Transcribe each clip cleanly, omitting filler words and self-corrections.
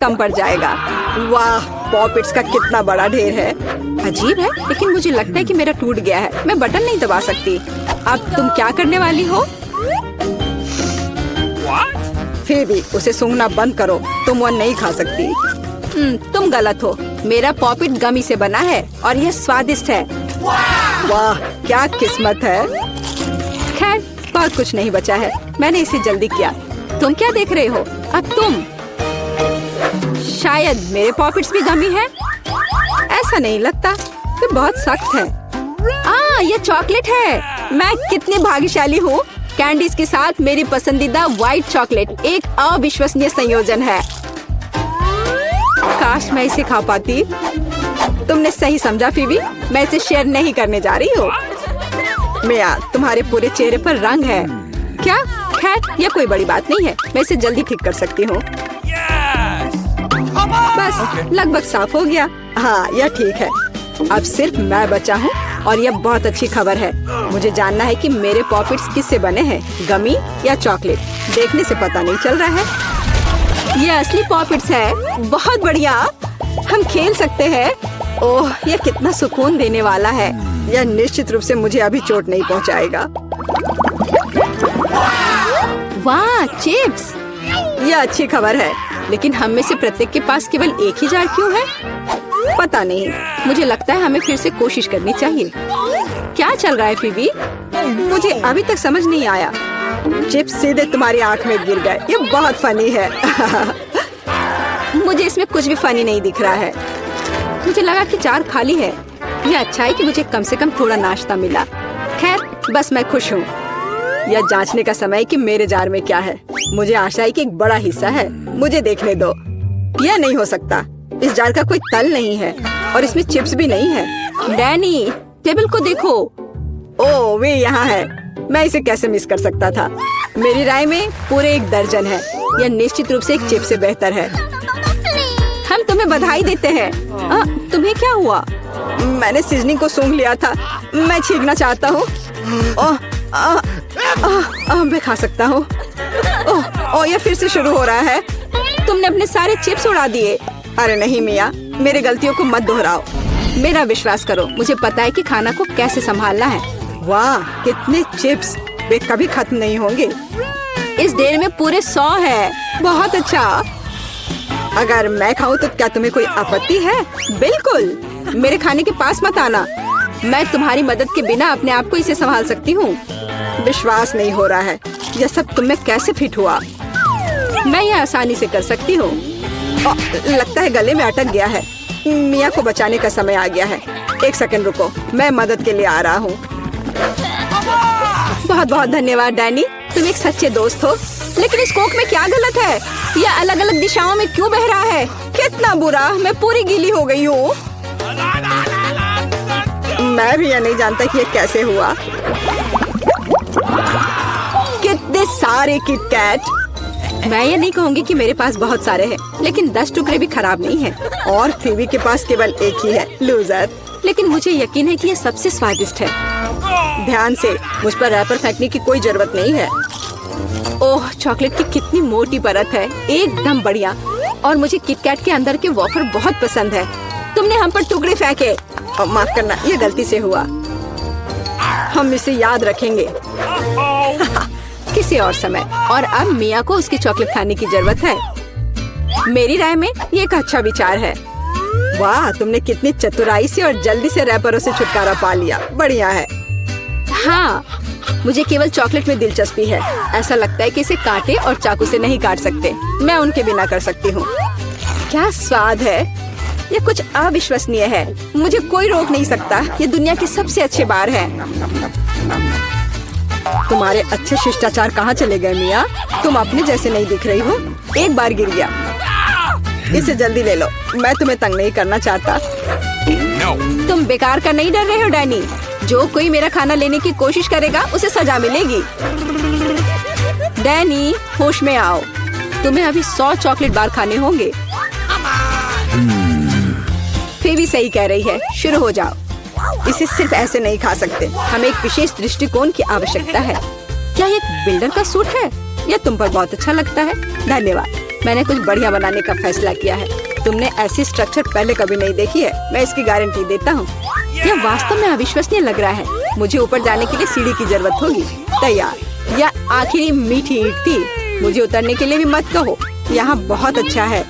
कम पड़ जाएगा। वाह, पॉपिट्स का कितना बड़ा ढेर है। अजीब है, लेकिन मुझे लगता है कि मेरा टूट गया है। मैं बटन नहीं दबा सकती। अब तुम क्या करने वाली हो? फिर भी उसे सूंघना बंद करो, तुम वो नहीं खा सकती। तुम गलत हो। मेरा पॉपिट गमी से बना है और यह स्वादिष्ट है। वाह, क्या किस्मत है। खैर, बहुत कुछ नहीं बचा है। मैंने इसे जल्दी किया। तुम क्या देख रहे हो? अब तुम। शायद मेरे पॉपिट्स भी गमी है। ऐसा नहीं लगता, ये बहुत सख्त है। ये चॉकलेट है। मैं कितनी भाग्यशाली हूँ। कैंडीज के साथ मेरी पसंदीदा व्हाइट चॉकलेट एक अविश्वसनीय संयोजन है। काश मैं इसे खा पाती। तुमने सही समझा फीबी, मैं इसे शेयर नहीं करने जा रही हूँ। मिया, तुम्हारे पूरे चेहरे पर रंग है। क्या? खैर, यह कोई बड़ी बात नहीं है। मैं इसे जल्दी ठीक कर सकती हूँ। बस लगभग साफ हो गया। हाँ, यह ठीक है। अब सिर्फ मैं बचा हूँ और यह बहुत अच्छी खबर है। मुझे जानना है कि मेरे पॉपिट्स किससे बने हैं, गमी या चॉकलेट। देखने से पता नहीं चल रहा है। ये असली पॉपिट्स है। बहुत बढ़िया, हम खेल सकते हैं। ओह, यह कितना सुकून देने वाला है। यह निश्चित रूप से मुझे अभी चोट नहीं पहुंचाएगा। वाह, चिप्स। यह अच्छी खबर है, लेकिन हम में से प्रत्येक के पास केवल एक ही जार क्यों है? पता नहीं। मुझे लगता है हमें फिर से कोशिश करनी चाहिए। क्या चल रहा है फीबी? मुझे अभी तक समझ नहीं आया। चिप्स सीधे तुम्हारी आंख में गिर गए। ये बहुत फनी है। मुझे इसमें कुछ भी फनी नहीं दिख रहा है। मुझे लगा कि जार खाली है। यह अच्छा है कि मुझे कम से कम थोड़ा नाश्ता मिला। खैर, बस मैं खुश हूँ। यह जांचने का समय कि मेरे जार में क्या है। मुझे आशा है कि एक बड़ा हिस्सा है। मुझे देखने दो। यह नहीं हो सकता। इस जार का कोई तल नहीं है और इसमें चिप्स भी नहीं है। डैनी, टेबल को देखो। ओह, वे यहाँ है। मैं इसे कैसे मिस कर सकता था? मेरी राय में पूरे 1 दर्जन है। यह निश्चित रूप से एक चिप्स से बेहतर है। हम तुम्हें बधाई देते हैं। तुम्हें क्या हुआ? मैंने सीजनिंग को सूंघ लिया था। मैं छींकना चाहता हूँ। मैं खा सकता हूँ। ओह, यह फिर से शुरू हो रहा है। तुमने अपने सारे चिप्स उड़ा दिए। अरे नहीं मिया, मेरी गलतियों को मत दोहराओ। मेरा विश्वास करो, मुझे पता है कि खाना को कैसे संभालना है। वाह, कितने चिप्स। वे कभी खत्म नहीं होंगे। इस ढेर में पूरे 100 है। बहुत अच्छा। अगर मैं खाऊं तो क्या तुम्हें कोई आपत्ति है? बिल्कुल। मेरे खाने के पास मत आना। मैं तुम्हारी मदद के बिना अपने आप को इसे संभाल सकती हूँ। विश्वास नहीं हो रहा है। यह सब तुम में कैसे फिट हुआ? मैं यह आसानी से कर सकती हूँ। लगता है गले में अटक गया है। मिया को बचाने का समय आ गया है। 1 सेकंड रुको, मैं मदद के लिए आ रहा हूँ। बहुत बहुत धन्यवाद डैनी, तुम एक सच्चे दोस्त हो। लेकिन इस कोक में क्या गलत है? यह अलग अलग दिशाओं में क्यों बह रहा है? कितना बुरा, मैं पूरी गीली हो गई हूँ। मैं भी यह नहीं जानता कि यह कैसे हुआ। कितने सारे किटकैट। मैं ये नहीं कहूँगी कि मेरे पास बहुत सारे हैं, लेकिन 10 टुकड़े भी खराब नहीं हैं। और फीबी के पास केवल एक ही है, लूजर। लेकिन मुझे यकीन है कि ये सबसे स्वादिष्ट है। ध्यान से, मुझ पर रैपर फेंकने की कोई जरूरत नहीं है। ओह, चॉकलेट की कितनी मोटी परत है। एकदम बढ़िया। और मुझे किटकैट के अंदर के वॉफर बहुत पसंद है। तुमने हम पर टुकड़े फेंके। माफ करना, ये गलती से हुआ। हम इसे याद रखेंगे। किसी और समय। और अब मिया को उसकी चॉकलेट खाने की जरूरत है। मेरी राय में ये एक अच्छा विचार है। वाह, तुमने कितनी चतुराई से और जल्दी से रैपरों से छुटकारा पा लिया। बढ़िया है। हाँ, मुझे केवल चॉकलेट में दिलचस्पी है। ऐसा लगता है कि इसे कांटे और चाकू से नहीं काट सकते। मैं उनके बिना कर सकती हूँ। क्या स्वाद है। ये कुछ अविश्वसनीय है। मुझे कोई रोक नहीं सकता। ये दुनिया के सबसे अच्छे बार है। तुम्हारे अच्छे शिष्टाचार कहाँ चले गए मिया? तुम अपने जैसे नहीं दिख रही हो। एक बार गिर गया। इसे जल्दी ले लो, मैं तुम्हें तंग नहीं करना चाहता। तुम बेकार का नहीं डर रहे हो डैनी? जो कोई मेरा खाना लेने की कोशिश करेगा उसे सजा मिलेगी। डैनी, होश में आओ। तुम्हें अभी 100 चॉकलेट बार खाने होंगे। फीबी सही कह रही है, शुरू हो जाओ। इसे सिर्फ ऐसे नहीं खा सकते। हमें एक विशेष दृष्टिकोण की आवश्यकता है। क्या ये एक बिल्डर का सूट है? यह तुम पर बहुत अच्छा लगता है। धन्यवाद। मैंने कुछ बढ़िया बनाने का फैसला किया है। तुमने ऐसी स्ट्रक्चर पहले कभी नहीं देखी है, मैं इसकी गारंटी देता हूँ। यह वास्तव में अविश्वसनीय लग रहा है। मुझे ऊपर जाने के लिए सीढ़ी की जरूरत होगी। तैयार। यह आखिरी मीठी ईंट थी। मुझे उतरने के लिए भी मत कहो। यहाँ बहुत अच्छा है।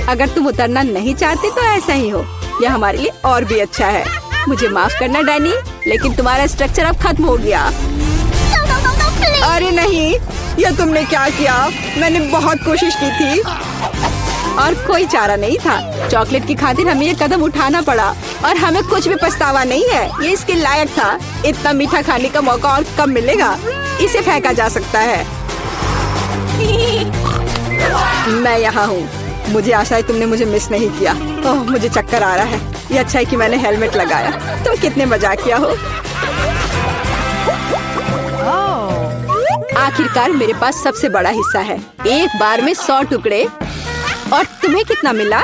अगर तुम उतरना नहीं चाहते तो ऐसा ही हो। यह हमारे लिए और भी अच्छा है। मुझे माफ करना डैनी, लेकिन तुम्हारा स्ट्रक्चर अब खत्म हो गया। अरे नहीं, यह तुमने क्या किया? मैंने बहुत कोशिश की थी और कोई चारा नहीं था। चॉकलेट की खातिर हमें ये कदम उठाना पड़ा और हमें कुछ भी पछतावा नहीं है। ये इसके लायक था। इतना मीठा खाने का मौका और कब मिलेगा? इसे फेंका जा सकता है। मैं यहाँ हूँ। मुझे आशा है तुमने मुझे मिस नहीं किया। ओह, मुझे चक्कर आ रहा है। ये अच्छा है कि मैंने हेलमेट लगाया। तुम कितने मजाकिया हो। आखिरकार मेरे पास सबसे बड़ा हिस्सा है। एक बार में 100 टुकड़े। और तुम्हें कितना मिला?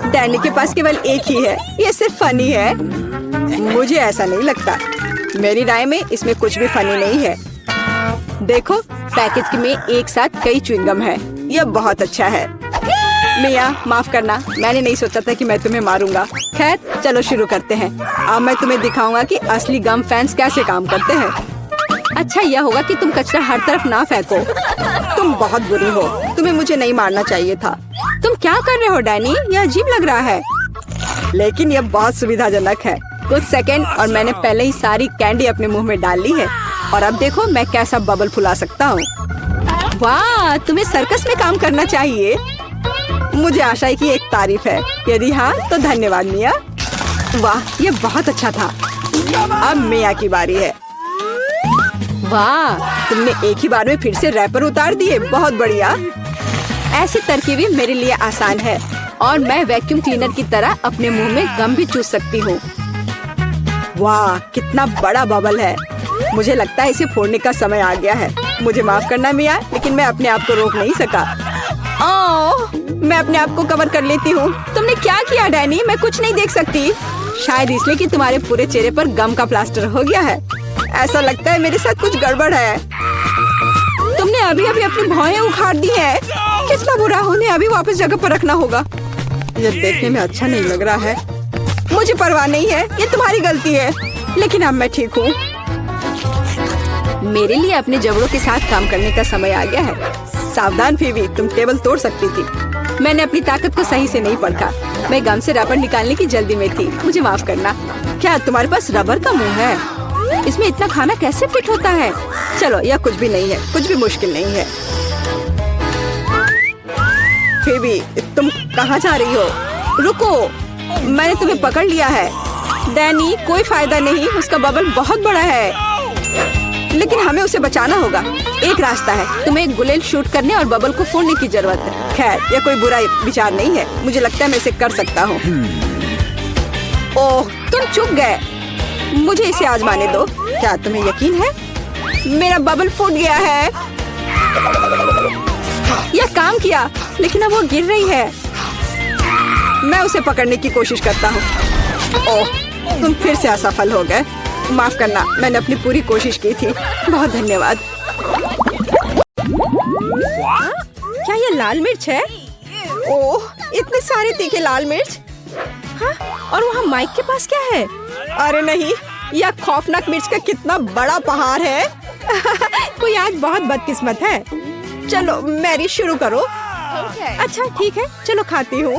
डैनी के पास केवल एक ही है। ये सिर्फ फनी है। मुझे ऐसा नहीं लगता। मेरी राय में इसमें कुछ भी फनी नहीं है। देखो, पैकेज में एक साथ कई च्युइंगम है। यह बहुत अच्छा है। मिया, माफ करना, मैंने नहीं सोचा था कि मैं तुम्हें मारूंगा। खैर, चलो शुरू करते हैं। अब मैं तुम्हें दिखाऊंगा कि असली गम फैंस कैसे काम करते हैं। अच्छा यह होगा कि तुम कचरा हर तरफ ना फेंको। तुम बहुत बुरी हो। तुम्हें मुझे नहीं मारना चाहिए था। तुम क्या कर रहे हो डैनी? यह अजीब लग रहा है, लेकिन यह बहुत सुविधाजनक है। कुछ सेकंड और मैंने पहले ही सारी कैंडी अपने मुंह में डाल ली है। और अब देखो मैं कैसा बबल फुला सकता हूँ। वाह, तुम्हें सर्कस में काम करना चाहिए। मुझे आशा है कि एक तारीफ है। यदि हाँ तो धन्यवाद मिया। वाह, ये बहुत अच्छा था। अब मिया की बारी है। वाह, तुमने एक ही बार में फिर से रैपर उतार दिए। बहुत बढ़िया। ऐसी तरकीबें मेरे लिए आसान है और मैं वैक्यूम क्लीनर की तरह अपने मुंह में गम भी चूस सकती हूँ। वाह, कितना बड़ा बबल है। मुझे लगता है इसे फोड़ने का समय आ गया है। मुझे माफ करना मिया, लेकिन मैं अपने आप को रोक नहीं सका। ओह, मैं अपने आप को कवर कर लेती हूँ। तुमने क्या किया डैनी? मैं कुछ नहीं देख सकती। शायद इसलिए कि तुम्हारे पूरे चेहरे पर गम का प्लास्टर हो गया है। ऐसा लगता है मेरे साथ कुछ गड़बड़ है। तुमने अभी अभी अपनी भौहें उखाड़ दी है। कितना बुरा। उन्हें अभी वापस जगह पर रखना होगा। यह देखने में अच्छा नहीं लग रहा है। मुझे परवाह नहीं है, ये तुम्हारी गलती है। लेकिन अब मैं ठीक हूँ। मेरे लिए अपने जबड़ों के साथ काम करने का समय आ गया है। सावधान फीबी, तुम टेबल तोड़ सकती थी। मैंने अपनी ताकत को सही से नहीं परखा। मैं गम से रबर निकालने की जल्दी में थी। मुझे माफ करना। क्या तुम्हारे पास रबर का मुंह है? इसमें इतना खाना कैसे फिट होता है? चलो, यह कुछ भी नहीं है। कुछ भी मुश्किल नहीं है। फीबी, तुम कहाँ जा रही हो? रुको, मैंने तुम्हें पकड़ लिया है। डैनी, कोई फायदा नहीं। उसका बबल बहुत बड़ा है, लेकिन हमें उसे बचाना होगा। एक रास्ता है। तुम्हें एक गुलेल शूट करने और बबल को फोड़ने की जरूरत है। खैर, यह कोई बुरा विचार नहीं है। मुझे लगता है मैं इसे कर सकता हूँ। ओह, तुम चुप गए। मुझे इसे आजमाने दो। क्या तुम्हें यकीन है? मेरा बबल फूट गया है। यह काम किया, लेकिन अब वो गिर रही है। मैं उसे पकड़ने की कोशिश करता हूँ। ओह, तुम फिर से असफल हो गए। माफ करना, मैंने अपनी पूरी कोशिश की थी। बहुत धन्यवाद। क्या ये लाल मिर्च है? ओह, इतने सारे तीखे लाल मिर्च। हाँ, और वहाँ माइक के पास क्या है? अरे नहीं, यह खौफनाक मिर्च का कितना बड़ा पहाड़ है। कोई आज बहुत बदकिस्मत है। चलो मैरी, शुरू करो। अच्छा ठीक है, चलो खाती हूँ।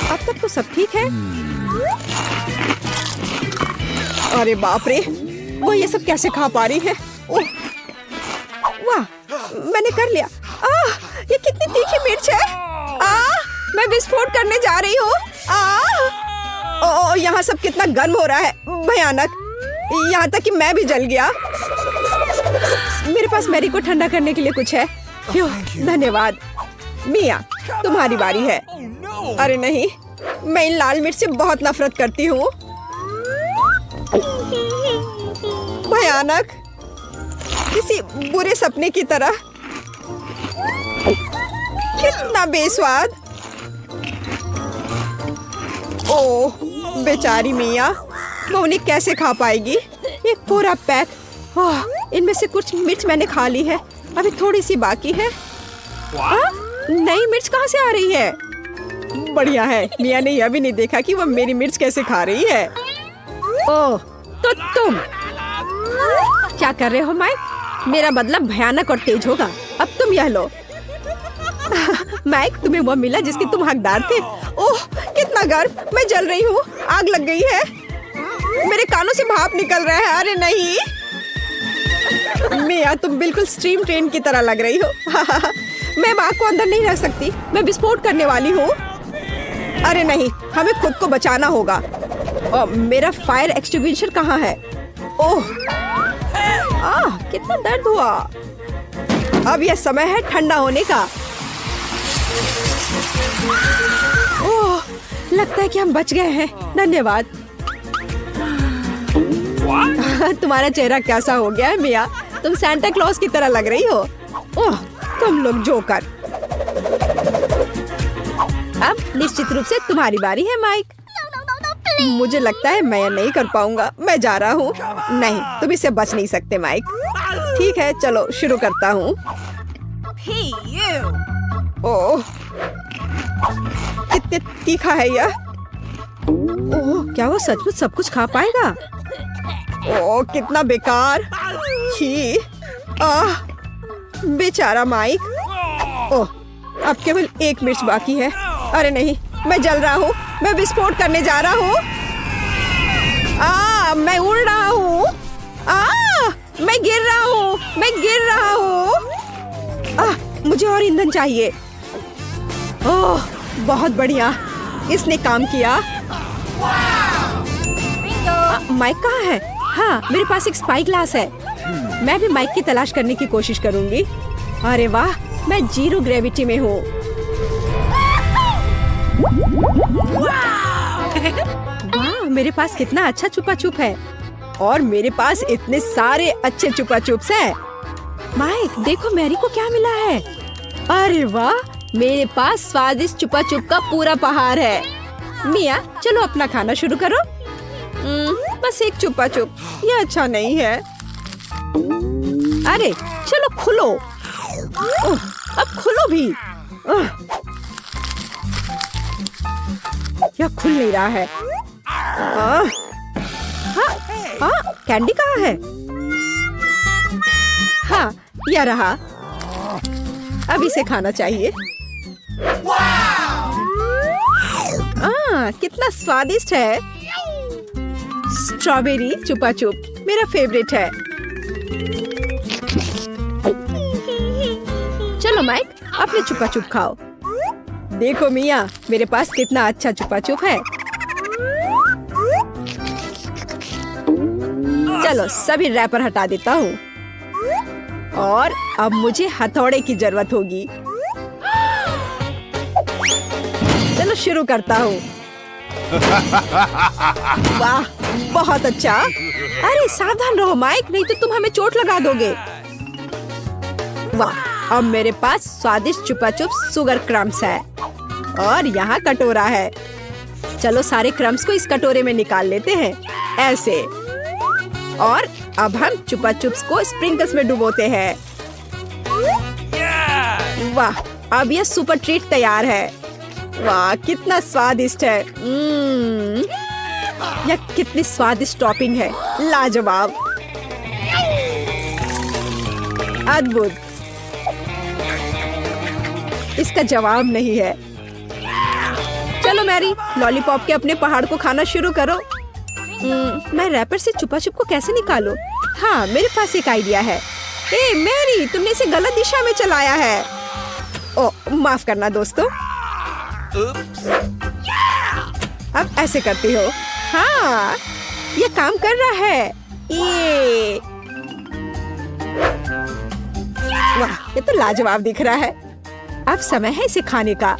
अब तक तो सब ठीक है। अरे बाप रे, वो ये सब कैसे खा पा रही है? ओह, वाह, मैंने कर लिया। ये कितनी तीखी मिर्च है। मैं विस्फोट करने जा रही हूँ। यहाँ सब कितना गर्म हो रहा है। भयानक। यहाँ तक कि मैं भी जल गया। मेरे पास मैरी को ठंडा करने के लिए कुछ है? धन्यवाद। मिया, तुम्हारी बारी है। अरे नहीं, मैं इन लाल मिर्च से बहुत नफरत करती हूँ। भयानक, किसी बुरे सपने की तरह। कितना बेस्वाद। ओह, बेचारी मिया, वो उन्हें कैसे खा पाएगी? एक पूरा पैक। इनमें से कुछ मिर्च मैंने खा ली है, अभी थोड़ी सी बाकी है। नई मिर्च कहाँ से आ रही है? बढ़िया है, मिया ने यह भी नहीं देखा कि वो मेरी मिर्च कैसे खा रही है। ओह, तो तुम क्या कर रहे हो माइक? मेरा बदला भयानक और तेज होगा। अब तुम यह लो। माइक, तुम्हें वो मिला जिसके तुम हकदार थे। ओह, कितना गर्म, मैं जल रही हूँ, आग लग गई है, मेरे कानों से भाप निकल रहा है। अरे नहीं मिया, तुम बिल्कुल स्टीम ट्रेन की तरह लग रही हो। मैं आग को अंदर नहीं रख सकती, मैं विस्फोट करने वाली हूँ। अरे नहीं, हमें खुद को बचाना होगा। और मेरा फायर एक्सटिंग्विशर कहाँ है? ओह, कितना दर्द हुआ। अब यह समय है ठंडा होने का। ओह, लगता है कि हम बच गए हैं। धन्यवाद। तुम्हारा चेहरा कैसा हो गया है मिया? तुम सांता क्लॉज की तरह लग रही हो। ओह, तुम लोग जोकर। अब निश्चित रूप से तुम्हारी बारी है माइक। मुझे लगता है मैं नहीं कर पाऊंगा, मैं जा रहा हूँ। नहीं, तुम इससे बच नहीं सकते माइक। ठीक है, चलो शुरू करता हूँ। ओह, कितने तीखा है यह। ओह, क्या वो सचमुच सब कुछ खा पाएगा? ओह, कितना बेकार। छी, बेचारा माइक। ओह, अब केवल एक मिर्च बाकी है। अरे नहीं, मैं जल रहा हूँ, मैं विस्फोट करने जा रहा हूँ। मैं उड़ रहा हूँ। मैं गिर रहा हूँ, मैं गिर रहा हूँ। मुझे और ईंधन चाहिए। ओह, बहुत बढ़िया, इसने काम किया। माइक कहाँ है? हाँ, मेरे पास एक स्पाई ग्लास है। मैं भी माइक की तलाश करने की कोशिश करूंगी। अरे वाह, मैं जीरो ग्रेविटी में हूँ। वाह, मेरे पास कितना अच्छा छुपा छुप है। और मेरे पास इतने सारे अच्छे छुपा छुप्स हैं। माइक, देखो मैरी को क्या मिला है। अरे वाह, मेरे पास स्वादिष्ट छुपा छुप का पूरा पहाड़ है। मिया, चलो अपना खाना शुरू करो। बस एक छुपा छुप, ये अच्छा नहीं है। अरे चलो खुलो। अब खुलो भी। यह खुल नहीं रहा है। कैंडी कहाँ है? हाँ, यह रहा। अब इसे खाना चाहिए। कितना स्वादिष्ट है। स्ट्रॉबेरी छुपा छुप मेरा फेवरेट है। चलो माइक, अपने छुपा छुप खाओ। देखो मिया, मेरे पास कितना अच्छा छुपा छुप है। चलो सभी रैपर हटा देता हूँ। और अब मुझे हथौड़े की जरूरत होगी। चलो शुरू करता हूँ। वाह, बहुत अच्छा। अरे सावधान रहो माइक, नहीं तो तुम हमें चोट लगा दोगे। वाह, अब मेरे पास स्वादिष्ट छुपा छुप शुगर क्रम्स है। और यहाँ कटोरा है। चलो सारे क्रम्स को इस कटोरे में निकाल लेते हैं, ऐसे। और अब हम छुपा चुप्स को स्प्रिंकल्स में डुबोते हैं। वाह, अब यह सुपर ट्रीट तैयार है। वाह, कितना स्वादिष्ट है। यह कितनी स्वादिष्ट टॉपिंग है, लाजवाब, अद्भुत। इसका जवाब नहीं है। चलो मैरी, लॉलीपॉप के अपने पहाड़ को खाना शुरू करो। मैं रैपर से छुपा छुप को कैसे निकालूं? हाँ, मेरे पास एक आइडिया है। ए मैरी, तुमने इसे गलत दिशा में चलाया है। ओ, माफ करना दोस्तों। अब ऐसे करती हो। हाँ, ये काम कर रहा है। ये वाह, ये तो लाजवाब दिख रहा है। अब समय है इसे खाने का।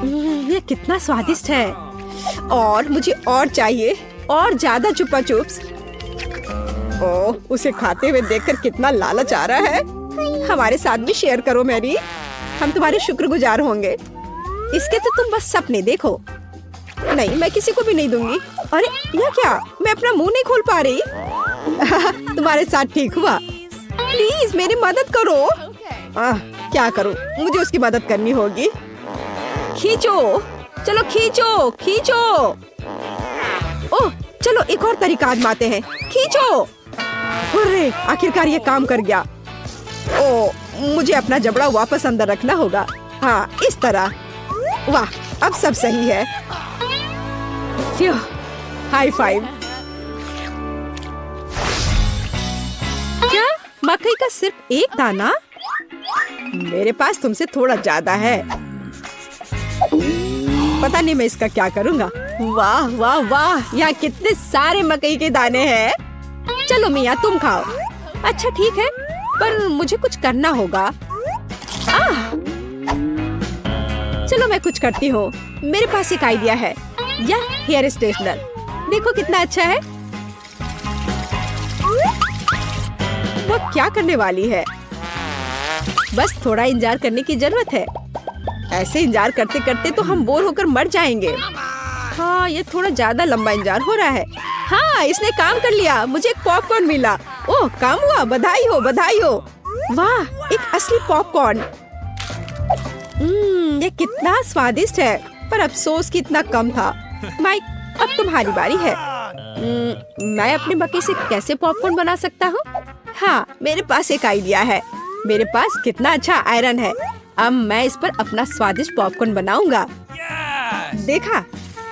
ये कितना स्वादिष्ट है। और मुझे और चाहिए, और ज्यादा छुपा चुप्स। ओह, उसे खाते हुए देखकर कितना लालच आ रहा है। हमारे साथ भी शेयर करो मैरी, हम तुम्हारे शुक्रगुजार होंगे। इसके तो तुम बस सपने देखो। नहीं, मैं किसी को भी नहीं दूंगी। अरे यह क्या, मैं अपना मुंह नहीं खोल पा रही। तुम्हारे साथ ठीक हुआ। प्लीज मेरी मदद करो। क्या करूं, मुझे उसकी मदद करनी होगी। खींचो, चलो खींचो खींचो। ओह चलो एक और तरीका आजमाते हैं। खींचो। अरे आखिरकार ये काम कर गया। ओह मुझे अपना जबड़ा वापस अंदर रखना होगा। हाँ इस तरह। वाह अब सब सही है। High five. क्या मकई का सिर्फ एक दाना? मेरे पास तुमसे थोड़ा ज्यादा है। पता नहीं मैं इसका क्या करूँगा। वाह वाह वाह, यहाँ कितने सारे मकई के दाने हैं। चलो मिया तुम खाओ। अच्छा ठीक है, पर मुझे कुछ करना होगा। चलो मैं कुछ करती हूँ। मेरे पास एक आइडिया है। यह हेयर स्ट्रेटनर देखो कितना अच्छा है। वो क्या करने वाली है? बस थोड़ा इंतजार करने की जरूरत है। ऐसे इंतजार करते करते तो हम बोर होकर मर जाएंगे। हाँ ये थोड़ा ज्यादा लंबा इंतजार हो रहा है। हाँ इसने काम कर लिया, मुझे एक पॉपकॉर्न मिला। ओह काम हुआ, बधाई हो बधाई हो। वाह एक असली पॉपकॉर्न। ये कितना स्वादिष्ट है, पर अफसोस कि इतना कम था। माइक अब तुम्हारी बारी है। मैं अपने मकई से कैसे पॉपकॉर्न बना सकता हूँ? हाँ मेरे पास एक आइडिया है। मेरे पास कितना अच्छा आयरन है। अब मैं इस पर अपना स्वादिष्ट पॉपकॉर्न बनाऊंगा। देखा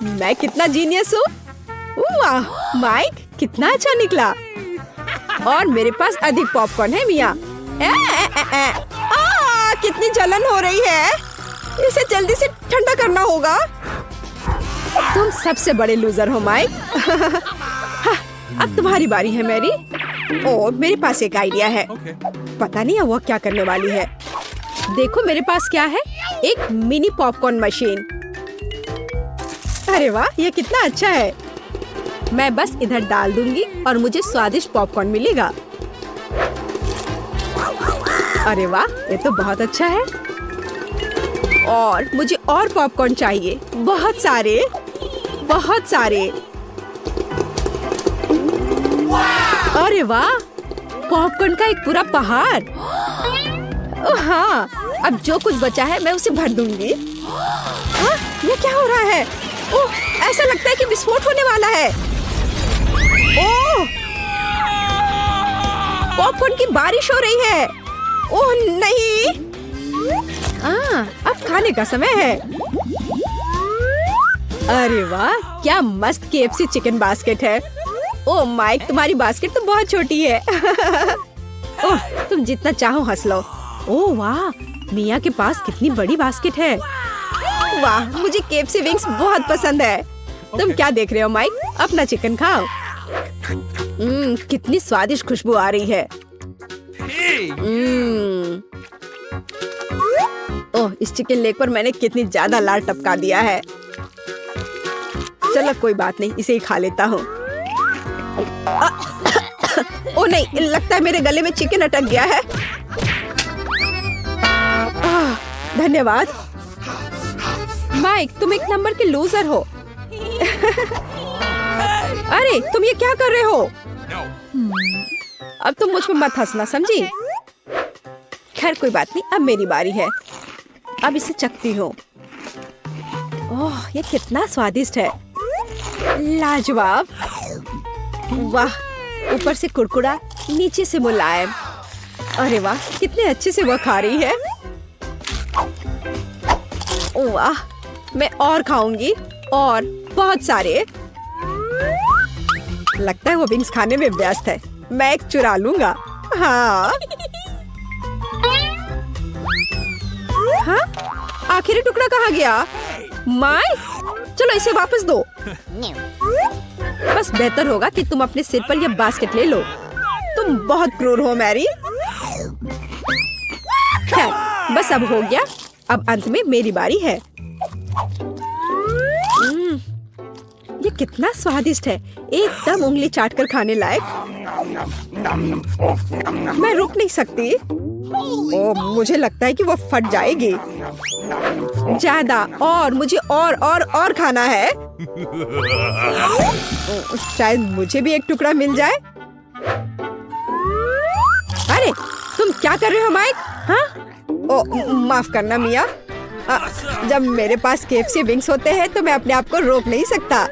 मैं कितना जीनियस हूँ। वाह माइक कितना अच्छा निकला। और मेरे पास अधिक पॉपकॉर्न है मिया। कितनी जलन हो रही है। इसे जल्दी से ठंडा करना होगा। तुम सबसे बड़े लूजर हो माइक। हाँ, अब तुम्हारी बारी है मैरी। और मेरे पास एक आइडिया है। पता नहीं वो क्या करने वाली है। देखो मेरे पास क्या है, एक मिनी पॉपकॉर्न मशीन। अरे वाह ये कितना अच्छा है। मैं बस इधर डाल दूंगी और मुझे स्वादिष्ट पॉपकॉर्न मिलेगा। अरे वाह ये तो बहुत अच्छा है। और मुझे और पॉपकॉर्न चाहिए, बहुत सारे बहुत सारे। अरे वाह पॉपकॉर्न का एक पूरा पहाड़। ओह हाँ अब जो कुछ बचा है मैं उसे भर दूंगी। ये क्या हो रहा है? ओह ऐसा लगता है कि विस्फोट होने वाला है। ओह पॉपकॉर्न की बारिश हो रही है। ओह नहीं। अब खाने का समय है। अरे वाह क्या मस्त KFC चिकन बास्केट है। ओह माइक तुम्हारी बास्केट तो बहुत छोटी है। ओह तुम जितना चाहो हंस लो। ओह वाह मिया के पास कितनी बड़ी बास्केट है। वाह मुझे KFC विंग्स बहुत पसंद है। तुम क्या देख रहे हो माइक, अपना चिकन खाओ। कितनी स्वादिष्ट खुशबू आ रही है। ओह इस चिकन लेग पर मैंने कितनी ज्यादा लाल टपका दिया है। चलो कोई बात नहीं, इसे ही खा लेता हूँ। ओह नहीं लगता है मेरे गले में चिकन अटक गया है। धन्यवाद माइक, तुम एक नंबर के लूजर हो। अरे तुम ये क्या कर रहे हो? अब तुम मुझ पर मत हंसना समझी। खैर कोई बात नहीं, अब मेरी बारी है। अब इसे चखती हूँ। ओह ये कितना स्वादिष्ट है, लाजवाब। वाह ऊपर से कुरकुरा, नीचे से मुलायम। अरे वाह कितने अच्छे से वह खा रही है। वाह मैं और खाऊंगी, और बहुत सारे। लगता है वो विंग्स खाने में व्यस्त है। मैं एक चुरा लूंगा। हाँ हाँ आखिरी टुकड़ा कहाँ गया? माय चलो इसे वापस दो। बस बेहतर होगा कि तुम अपने सिर पर यह बास्केट ले लो। तुम बहुत क्रूर हो मैरी। खैर बस अब हो गया। अब अंत में मेरी बारी है। ये कितना स्वादिष्ट है, एकदम उंगली चाटकर खाने लायक। मैं रुक नहीं सकती। ओह मुझे लगता है कि वो फट जाएगी। ज्यादा और मुझे और खाना है। शायद मुझे भी एक टुकड़ा मिल जाए। अरे तुम क्या कर रहे हो माइक? हाँ? ओ माफ करना मिया। जब मेरे पास KFC विंग्स होते हैं तो मैं अपने आप को रोक नहीं सकता।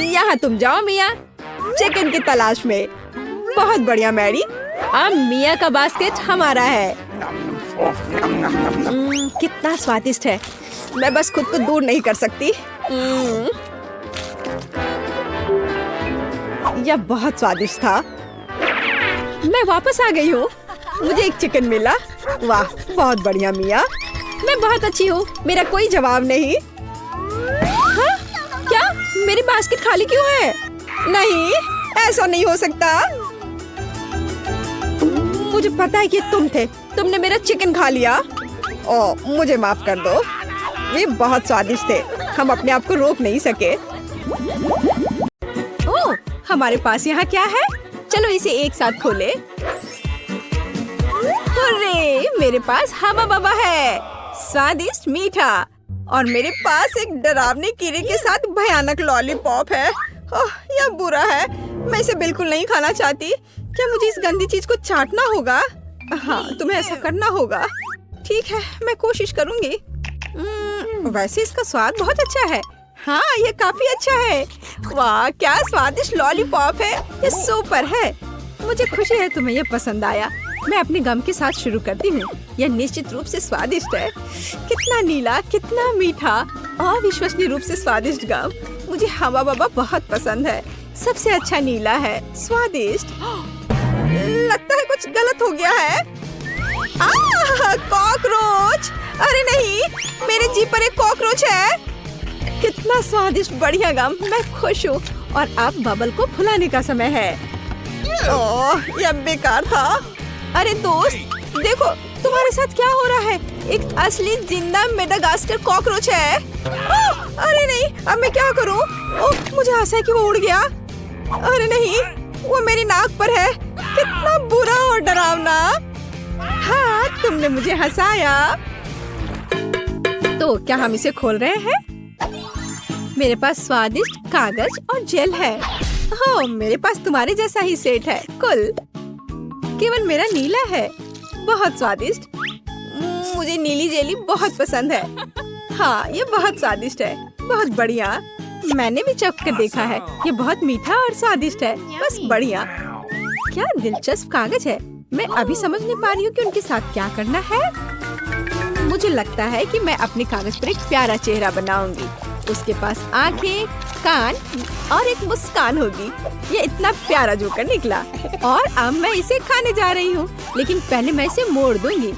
यहाँ तुम जाओ मिया, चिकन की तलाश में। बहुत बढ़िया मैरी, अब मिया का बास्केट हमारा है। कितना स्वादिष्ट है, मैं बस खुद को दूर नहीं कर सकती। यह बहुत स्वादिष्ट था। मैं वापस आ गई हूँ, मुझे एक चिकन मिला। वाह बहुत बढ़िया मिया, मैं बहुत अच्छी हूँ, मेरा कोई जवाब नहीं। हाँ? क्या मेरी बास्केट खाली क्यों है? नहीं, ऐसा नहीं हो सकता। मुझे पता है कि तुम थे, तुमने मेरा चिकन खा लिया। ओ मुझे माफ कर दो, ये बहुत स्वादिष्ट थे, हम अपने आप को रोक नहीं सके। ओह हमारे पास यहाँ क्या है? चलो इसे एक साथ खोले। अरे मेरे पास हवा बाबा है, स्वादिष्ट मीठा, और मेरे पास एक डरावने कीड़े के साथ भयानक लॉलीपॉप है। ओह यह बुरा है, मैं इसे बिल्कुल नहीं खाना चाहती। क्या मुझे इस गंदी चीज को चाटना होगा? हाँ तुम्हें ऐसा करना होगा। ठीक है मैं कोशिश करूंगी। वैसे इसका स्वाद बहुत अच्छा है। हाँ ये काफी अच्छा है। वाह क्या स्वादिष्ट लॉलीपॉप है, ये सुपर है। मुझे खुशी है तुम्हें ये पसंद आया। मैं अपने गम के साथ शुरू करती हूँ। यह निश्चित रूप से स्वादिष्ट है। कितना नीला, कितना मीठा, अविश्वसनीय रूप से स्वादिष्ट गम। मुझे हवा बाबा बहुत पसंद है, सबसे अच्छा नीला है, स्वादिष्ट। लगता है कुछ गलत हो गया है। कॉकरोच! अरे नहीं, मेरे जीभ पर एक कॉकरोच है। कितना स्वादिष्ट बढ़िया गम, मैं खुश हूँ। और अब बबल को फुलाने का समय है। ओह यह बेकार था। अरे दोस्त देखो तुम्हारे साथ क्या हो रहा है, एक असली जिंदा मेडागास्कर कॉकरोच है। अरे नहीं, अब मैं क्या करूँ? ओह मुझे आशा है कि वो उड़ गया। अरे नहीं, वो मेरी नाक पर है। कितना बुरा और डरावना। हाँ तुमने मुझे हंसाया। तो क्या हम इसे खोल रहे हैं? मेरे पास स्वादिष्ट कागज और जेल है। हो मेरे पास तुम्हारे जैसा ही सेट है। कुल केवल मेरा नीला है, बहुत स्वादिष्ट। मुझे नीली जेली बहुत पसंद है। हाँ ये बहुत स्वादिष्ट है, बहुत बढ़िया। मैंने भी चख कर देखा है, ये बहुत मीठा और स्वादिष्ट है, बस बढ़िया। क्या दिलचस्प कागज है। मैं अभी समझ नहीं पा रही हूँ कि उनके साथ क्या करना है। मुझे लगता है कि मैं अपने कागज पर एक प्यारा चेहरा बनाऊंगी। उसके पास आंखें, कान और एक मुस्कान होगी। ये इतना प्यारा जोकर निकला और अब मैं इसे खाने जा रही हूँ, लेकिन पहले मैं इसे मोड़ दूंगी।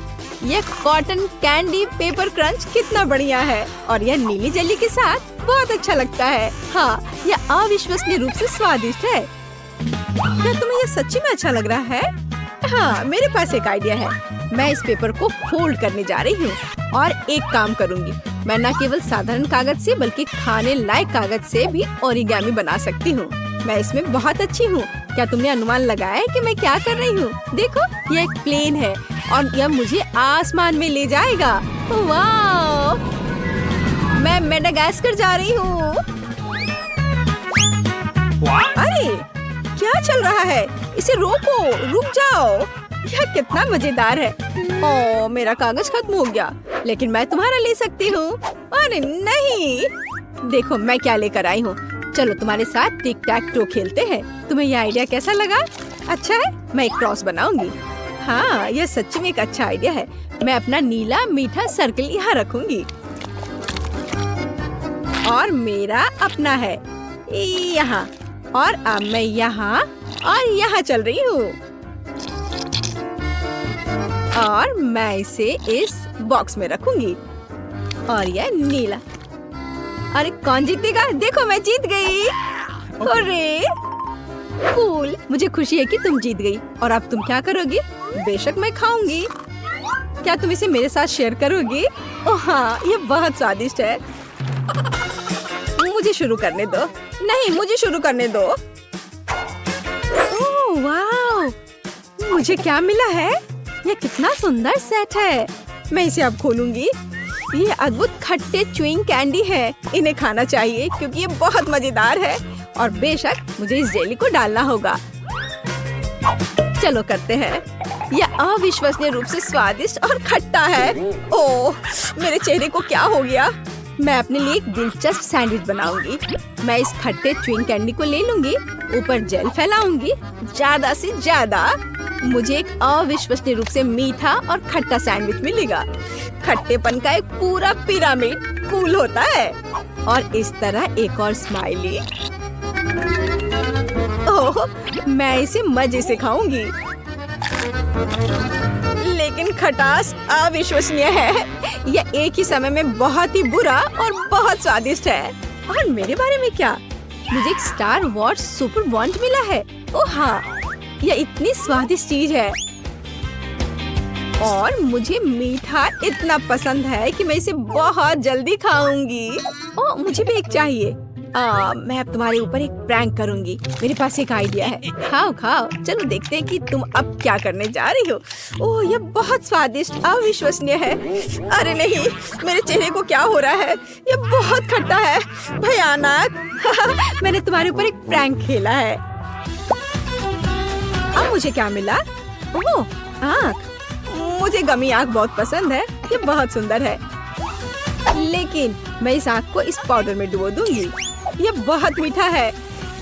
ये कॉटन कैंडी पेपर क्रंच कितना बढ़िया है और यह नीली जेली के साथ बहुत अच्छा लगता है। हाँ यह अविश्वसनीय रूप से स्वादिष्ट है। क्या तुम्हें यह सच्ची में अच्छा लग रहा है? हाँ मेरे पास एक आइडिया है। मैं इस पेपर को फोल्ड करने जा रही हूँ और एक काम करूँगी। मैं न केवल साधारण कागज से बल्कि खाने लायक कागज से भी ओरिगामी बना सकती हूँ। मैं इसमें बहुत अच्छी हूँ। क्या तुमने अनुमान लगाया है कि मैं क्या कर रही हूँ? देखो यह एक प्लेन है और यह मुझे आसमान में ले जाएगा। वाह! मैं मेडागास्कर जा रही हूँ। अरे क्या चल रहा है? इसे रोको, रुक जाओ। यह कितना मजेदार है। ओह मेरा कागज खत्म हो गया, लेकिन मैं तुम्हारा ले सकती हूँ। अरे नहीं, देखो मैं क्या लेकर आई हूँ। चलो तुम्हारे साथ टिक टैक टो खेलते हैं। तुम्हें यह आइडिया कैसा लगा? अच्छा है, मैं एक क्रॉस बनाऊंगी। हाँ यह सच्ची में एक अच्छा आइडिया है। मैं अपना नीला मीठा सर्कल यहाँ रखूंगी और मेरा अपना है यहाँ, और अब मैं यहाँ और यहाँ चल रही हूँ और मैं इसे इस बॉक्स में रखूंगी और यह नीला। अरे कौन जीतेगा? देखो मैं जीत गई। अरे कूल, मुझे खुशी है कि तुम जीत गई। और अब तुम क्या करोगी? बेशक मैं खाऊंगी। क्या तुम इसे मेरे साथ शेयर करोगी? ओह हाँ ये बहुत स्वादिष्ट है। मुझे शुरू करने दो। नहीं मुझे शुरू करने दो। ओह वाह, मुझे क्या मिला है? यह कितना सुंदर सेट है। मैं इसे अब खोलूंगी। ये अद्भुत खट्टे च्युइंग कैंडी है। इन्हें खाना चाहिए क्योंकि ये बहुत मजेदार है और बेशक मुझे इस जेली को डालना होगा। चलो करते हैं। यह अविश्वसनीय रूप से स्वादिष्ट और खट्टा है। ओह, मेरे चेहरे को क्या हो गया? मैं अपने लिए एक दिलचस्प सैंडविच बनाऊंगी। मैं इस खट्टे च्युइंग कैंडी को ले लूंगी, ऊपर जेल फैलाऊंगी ज्यादा से ज्यादा। मुझे एक अविश्वसनीय रूप से मीठा और खट्टा सैंडविच मिलेगा। खट्टेपन का एक पूरा पिरामिड कूल होता है। और इस तरह एक और स्माइली। ओह, मैं इसे मजे से खाऊंगी। लेकिन खटास अविश्वसनीय है। यह एक ही समय में बहुत ही बुरा और बहुत स्वादिष्ट है। और मेरे बारे में क्या? मुझे एक स्टार वॉर्स सुपर बॉन्ड मिला है। ओह हाँ, यह इतनी स्वादिष्ट चीज है और मुझे मीठा इतना पसंद है कि मैं इसे बहुत जल्दी खाऊंगी। ओह, मुझे भी एक चाहिए। मैं अब तुम्हारे ऊपर एक प्रैंक करूंगी। मेरे पास एक आइडिया है। खाओ खाओ। चलो देखते हैं कि तुम अब क्या करने जा रही हो। ओह, यह बहुत स्वादिष्ट अविश्वसनीय है। अरे नहीं, मेरे चेहरे को क्या हो रहा है? यह बहुत खट्टा है, भयानक। मैंने तुम्हारे ऊपर एक प्रैंक खेला है। अब मुझे क्या मिला? ओह, आँख। मुझे गमी आँख बहुत पसंद है। ये बहुत सुंदर है। लेकिन मैं इस आँख को इस पाउडर में डुबो दूंगी। ये बहुत मीठा है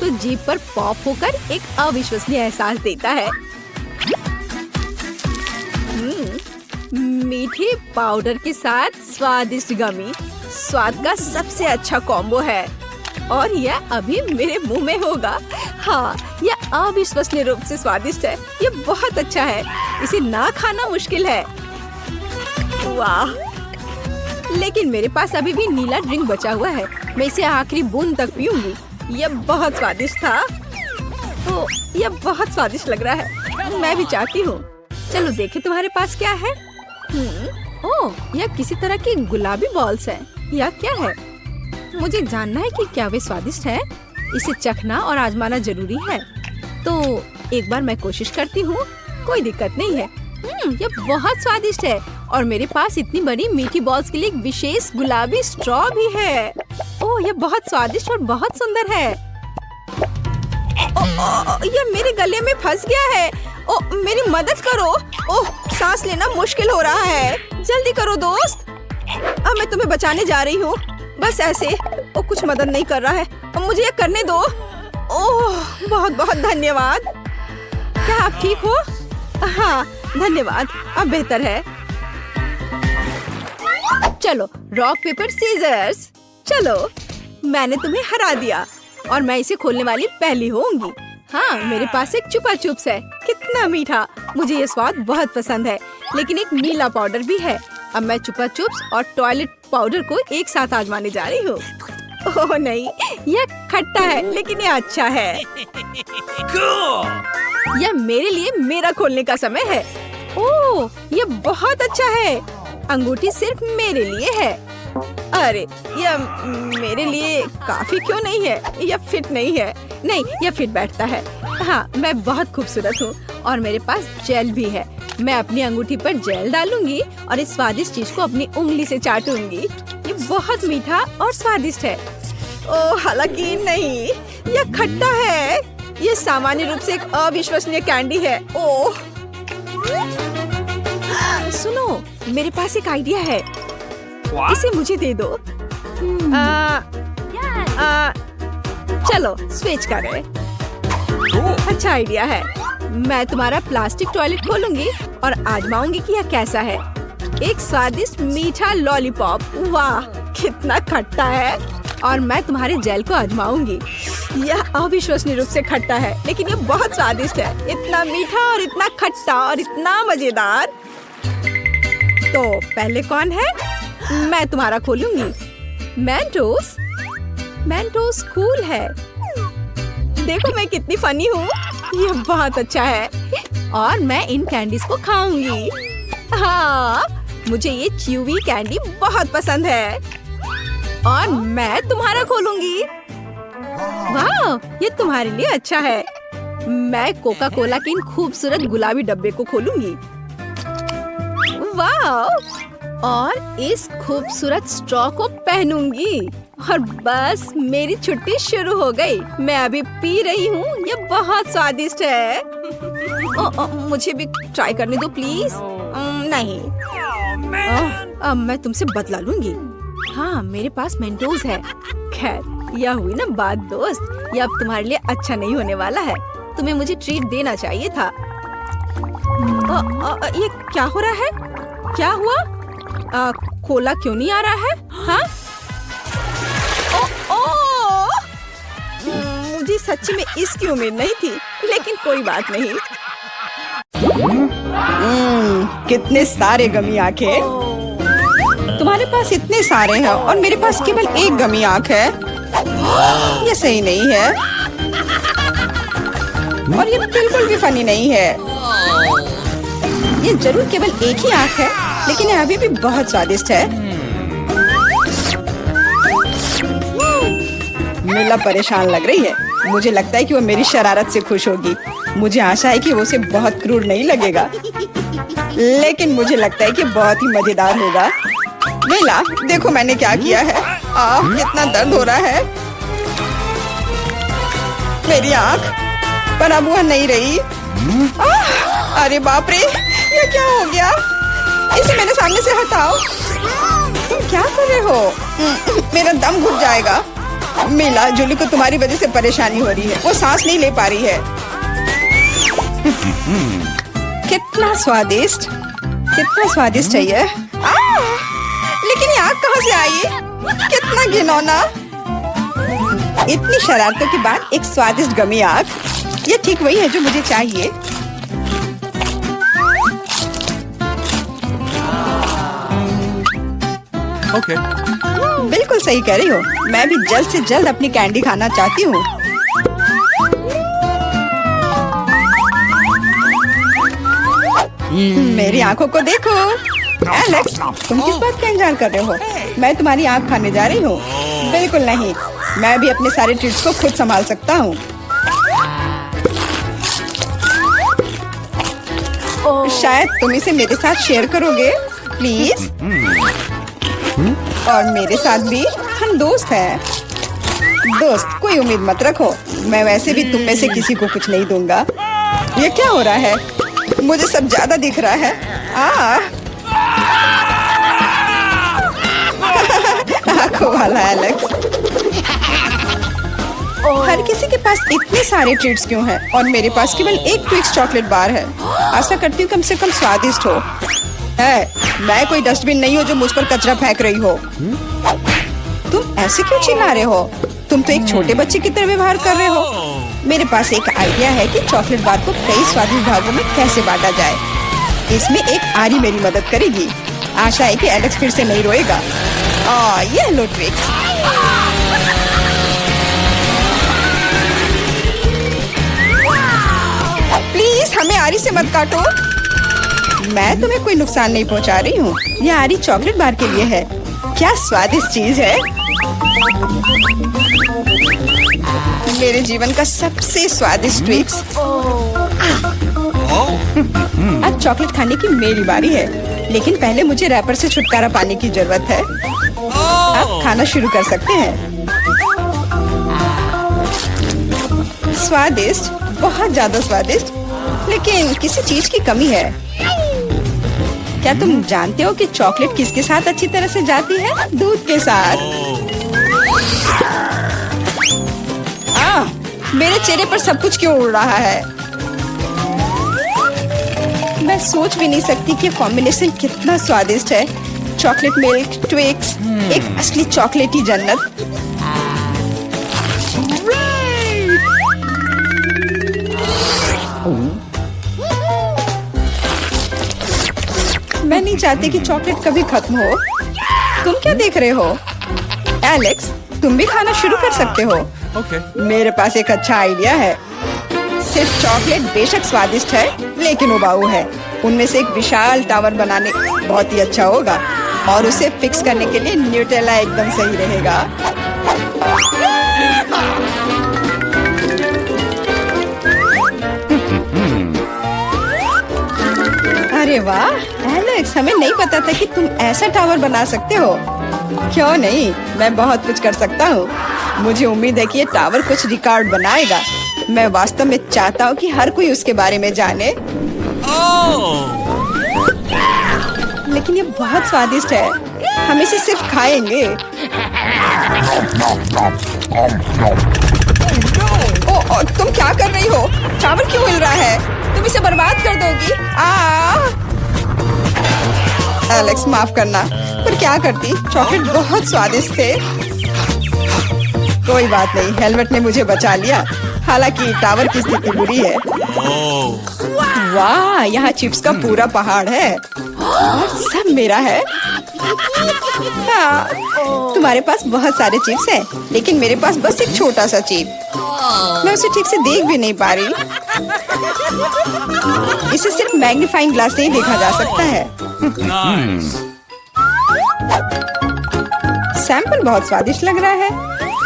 तो जीभ पर पॉप होकर एक अविश्वसनीय एहसास देता है। मीठे पाउडर के साथ स्वादिष्ट गमी स्वाद का सबसे अच्छा कॉम्बो है और यह अभी मेरे मुंह में होगा। हाँ, यह अविश्वसनीय रूप से स्वादिष्ट है। यह बहुत अच्छा है। इसे ना खाना मुश्किल है। वाह, लेकिन मेरे पास अभी भी नीला ड्रिंक बचा हुआ है। मैं इसे आखिरी बूंद तक पीऊंगी। यह बहुत स्वादिष्ट था। तो यह बहुत स्वादिष्ट लग रहा है। मैं भी चाहती हूँ। चलो देखें तुम्हारे पास क्या है। ओह, यह किसी तरह की गुलाबी बॉल्स है। यह क्या है? मुझे जानना है कि क्या वे स्वादिष्ट है। इसे चखना और आजमाना जरूरी है। तो एक बार मैं कोशिश करती हूँ। कोई दिक्कत नहीं है। यह बहुत स्वादिष्ट है और मेरे पास इतनी बड़ी मीठी बॉल्स के लिए एक विशेष गुलाबी स्ट्रॉ भी है। ओह, यह बहुत स्वादिष्ट और बहुत सुंदर है। यह मेरे गले में फंस गया है। ओह, मेरी मदद करो। ओह, सांस लेना मुश्किल हो रहा है। जल्दी करो दोस्त। अब मैं तुम्हें बचाने जा रही हूँ। बस ऐसे। ओह, कुछ मदद नहीं कर रहा है। अब मुझे यह करने दो। ओह, बहुत बहुत धन्यवाद। क्या आप ठीक हो? हाँ, धन्यवाद। अब बेहतर है। चलो, रॉक पेपर सीजर्स। चलो, मैंने तुम्हें हरा दिया और मैं इसे खोलने वाली पहली होंगी। हाँ, मेरे पास एक चुपा चुप्स है। कितना मीठा। मुझे ये स्वाद बहुत पसंद है। लेकिन एक नीला पाउडर भी है। अब मैं चुपा चुप्स और टॉयलेट पाउडर को एक साथ आजमाने जा रही हूँ। ओह नहीं, यह खट्टा है लेकिन यह अच्छा है। यह मेरे लिए मेरा खोलने का समय है। ओह, यह बहुत अच्छा है। अंगूठी सिर्फ मेरे लिए है। अरे, यह मेरे लिए काफी क्यों नहीं है? यह फिट नहीं है। नहीं, यह फिट बैठता है। हाँ, मैं बहुत खूबसूरत हूँ और मेरे पास जेल भी है। मैं अपनी अंगूठी पर जेल डालूंगी और इस स्वादिष्ट चीज को अपनी उंगली से चाटूंगी। ये बहुत मीठा और स्वादिष्ट है। ओह, हालांकि नहीं, यह खट्टा है। यह सामान्य रूप से एक अविश्वसनीय कैंडी है। ओह, सुनो, मेरे पास एक आइडिया है। इसे मुझे दे दो। चलो स्विच करें। अच्छा आइडिया है। मैं तुम्हारा प्लास्टिक टॉयलेट खोलूंगी और आजमाऊंगी कि यह कैसा है। एक स्वादिष्ट मीठा लॉलीपॉप। वाह, कितना खट्टा है। और मैं तुम्हारे जेल को आजमाऊंगी। यह अविश्वसनीय रूप से खट्टा है लेकिन यह बहुत स्वादिष्ट है। इतना मीठा और इतना खट्टा और इतना मजेदार। तो पहले कौन है? मैं तुम्हारा खोलूंगी। मेंटोस। मेंटोस कूल है। देखो मैं कितनी फनी हूँ। यह बहुत अच्छा है और मैं इन कैंडीज को खाऊंगी। हाँ, मुझे ये च्यूवी कैंडी बहुत पसंद है और मैं तुम्हारा खोलूंगी। वाह, ये तुम्हारे लिए अच्छा है। मैं कोका कोला के इन खूबसूरत गुलाबी डब्बे को खोलूंगी। वाह, और इस खूबसूरत स्ट्रॉ को पहनूंगी और बस मेरी छुट्टी शुरू हो गई। मैं अभी पी रही हूँ, ये बहुत स्वादिष्ट है। मुझे भी ट्राई करने दो प्लीज। नहीं, अब मैं तुमसे बदला लूंगी। हाँ, मेरे पास मेंटोस है। खैर, यह हुई ना बात दोस्त, यह अब तुम्हारे लिए अच्छा नहीं होने वाला है। तुम्हें मुझे ट्रीट देना चाहिए था। ये क्या हो रहा है? क्या हुआ? कोला क्यों नहीं आ रहा है? हाँ? मुझे सच्ची में इसकी उम्मीद नहीं थी, लेकिन कोई बात नहीं। कितने सारे गमी आंखें। तुम्हारे पास इतने सारे हैं और मेरे पास केवल एक गमी आंख है। ये सही नहीं है और ये बिल्कुल भी फनी नहीं है। ये जरूर केवल एक ही आंख है, लेकिन यह अभी भी बहुत स्वादिष्ट है। मीला परेशान लग रही है। मुझे लगता है कि वो मेरी शरारत से खुश होगी। मुझे आशा है कि वो उसे बहुत क्रूर नहीं लगेगा, लेकिन मुझे लगता है कि बहुत ही मजेदार होगा। मीला, देखो मैंने क्या किया है। कितना दर्द हो रहा है। मेरी आंख, पर अब वह नहीं रही। अरे बाप रे, ये क्या हो गया? इसे मेरे सामने से हटाओ। तुम क्या कर रहे हो? मेरा दम घुट जाएगा। मीला, जूली को तुम्हारी वजह से परेशानी हो रही है। वो सांस नहीं ले पा रही है। कितना स्वादिष्ट, कितना स्वादिष्ट है ये। लेकिन ये आग कहाँ से आई? कितना घिनौना। इतनी शरारतों के बाद एक स्वादिष्ट गमी आग। ये ठीक वही है जो मुझे चाहिए। Okay. बिल्कुल सही कह रही हो। मैं भी जल्द से जल्द अपनी कैंडी खाना चाहती हूँ। मेरी आंखों को देखो। एलेक्स, तुम किस बात का इंतजार कर रहे हो? मैं तुम्हारी आंख खाने जा रही हूँ। बिल्कुल नहीं, मैं भी अपने सारे ट्रीट्स को खुद संभाल सकता हूँ। शायद तुम इसे मेरे साथ शेयर करोगे, प्लीज। और मेरे साथ भी, हम दोस्त हैं। दोस्त, कोई उम्मीद मत रखो। मैं वैसे भी तुम में से किसी को कुछ नहीं दूंगा। ये क्या हो रहा है? मुझे सब ज्यादा दिख रहा है। आंखों वाला एलेक्स। हर किसी के पास इतने सारे ट्रीट्स क्यों हैं और मेरे पास केवल एक ट्विक्स चॉकलेट बार है। आशा करती हूँ कम से कम स्वादिष्ट हो। मैं कोई डस्टबिन नहीं हूँ जो मुझ पर कचरा फेंक रही हो। तुम ऐसे क्यों चिल्ला रहे हो? तुम तो एक छोटे बच्चे की तरह व्यवहार कर रहे हो। मेरे पास एक आइडिया है कि चॉकलेट बार को कई स्वादिष्ट भागों में कैसे बांटा जाए। इसमें एक आरी मेरी मदद करेगी। आशा है कि एलेक्स फिर से नहीं रोएगा। ये लो ट्विक्स। प्लीज हमें आरी से मत काटो। मैं तुम्हें कोई नुकसान नहीं पहुंचा रही हूँ। यह आरी चॉकलेट बार के लिए है। क्या स्वादिष्ट चीज है। मेरे जीवन का सबसे स्वादिष्ट ट्विक्स। अब चॉकलेट खाने की मेरी बारी है, लेकिन पहले मुझे रैपर से छुटकारा पाने की जरूरत है। आप खाना शुरू कर सकते हैं। स्वादिष्ट, बहुत ज्यादा स्वादिष्ट, लेकिन किसी चीज की कमी है। क्या तुम जानते हो कि चॉकलेट किसके साथ अच्छी तरह से जाती है? दूध के साथ। मेरे चेहरे पर सब कुछ क्यों उड़ रहा है? मैं सोच भी नहीं सकती कि कॉम्बिनेशन कितना स्वादिष्ट है। चॉकलेट मिल्क, ट्विक्स, एक असली चॉकलेटी जन्नत। मैं नहीं चाहती कि चॉकलेट कभी खत्म हो। तुम क्या देख रहे हो? एलेक्स, तुम भी खाना शुरू कर सकते हो। Okay. मेरे पास एक अच्छा आइडिया है। सिर्फ चॉकलेट बेशक स्वादिष्ट है, लेकिन उबाऊ है। उनमें से एक विशाल टावर बनाने बहुत ही अच्छा होगा, और उसे फिक्स करने के लिए न्यूटेला एकदम सही रहेगा। अरे वाह एलेक्स, हमें नहीं पता था कि तुम ऐसा टावर बना सकते हो। क्यों नहीं, मैं बहुत कुछ कर सकता हूँ। मुझे उम्मीद है कि ये टावर कुछ रिकॉर्ड बनाएगा। मैं वास्तव में चाहता हूँ कि हर कोई उसके बारे में जाने। लेकिन ये बहुत स्वादिष्ट है, हम इसे सिर्फ खाएंगे। ओ, तुम क्या कर रही हो? चावल क्यों हिल रहा है? तुम इसे बर्बाद कर दोगी। एलेक्स माफ करना, पर क्या करती, चॉकलेट बहुत स्वादिष्ट थे। कोई बात नहीं, हेलमेट ने मुझे बचा लिया। हालांकि टावर की स्थिति बुरी है। वाह, यहाँ चिप्स का पूरा पहाड़ है और सब मेरा है। हाँ, तुम्हारे पास बहुत सारे चिप्स हैं, लेकिन मेरे पास बस एक छोटा सा चिप। मैं उसे ठीक से देख भी नहीं पा रही। इसे सिर्फ मैग्नीफाइंग ग्लास से ही देखा जा सकता है। सैंपल बहुत स्वादिष्ट लग रहा है।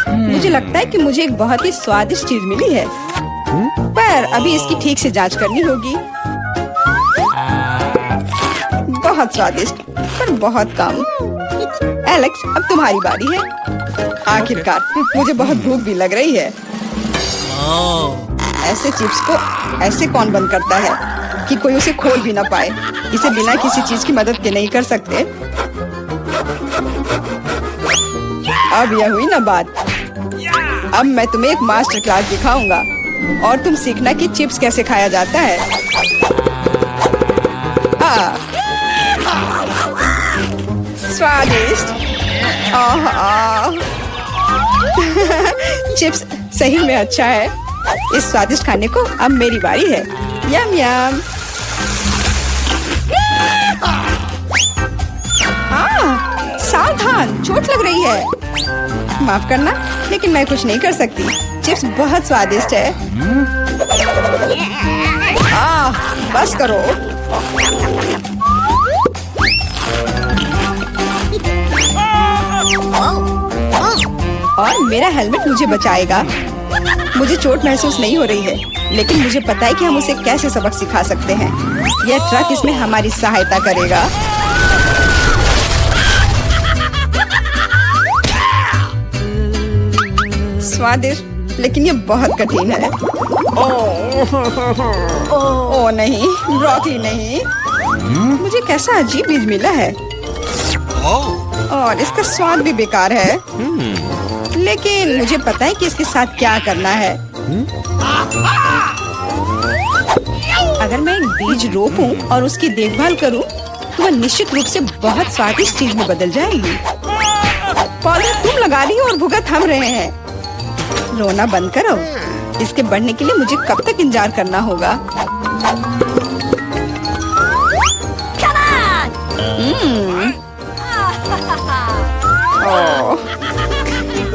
मुझे लगता है कि मुझे एक बहुत ही स्वादिष्ट चीज मिली है, पर अभी इसकी ठीक से जांच करनी होगी। बहुत स्वादिष्ट, पर बहुत कम। एलेक्स, अब तुम्हारी बारी है। आखिरकार मुझे बहुत भूख भी लग रही है। ऐसे चिप्स को ऐसे कौन बंद करता है कि कोई उसे खोल भी ना पाए? इसे बिना किसी चीज की मदद के नहीं कर सकते। अब यह हुई ना बात। अब मैं तुम्हें एक मास्टर क्लास दिखाऊंगा और तुम सीखना कि चिप्स कैसे खाया जाता है। स्वादिष्ट। चिप्स सही में अच्छा है। इस स्वादिष्ट खाने को अब मेरी बारी है। यम यम। सावधान, चोट लग रही है। माफ करना, लेकिन मैं कुछ नहीं कर सकती। चिप्स बहुत स्वादिष्ट है। बस करो। और मेरा हेलमेट मुझे बचाएगा। मुझे चोट महसूस नहीं हो रही है, लेकिन मुझे पता है कि हम उसे कैसे सबक सिखा सकते हैं। यह ट्रक इसमें हमारी सहायता करेगा। स्वादिष्ट, लेकिन यह बहुत कठिन है। ओ नहीं, ब्रोकली नहीं। मुझे कैसा अजीब बीज मिला है और इसका स्वाद भी बेकार है। लेकिन मुझे पता है कि इसके साथ क्या करना है। अगर मैं एक बीज रोपूं और उसकी देखभाल करूं, तो वह निश्चित रूप से बहुत स्वादिष्ट चीज में बदल जाएगी। पौधे तुम लगा रही हो और भुगत हम रहे हैं। रोना बंद करो। इसके बढ़ने के लिए मुझे कब तक इंतजार करना होगा?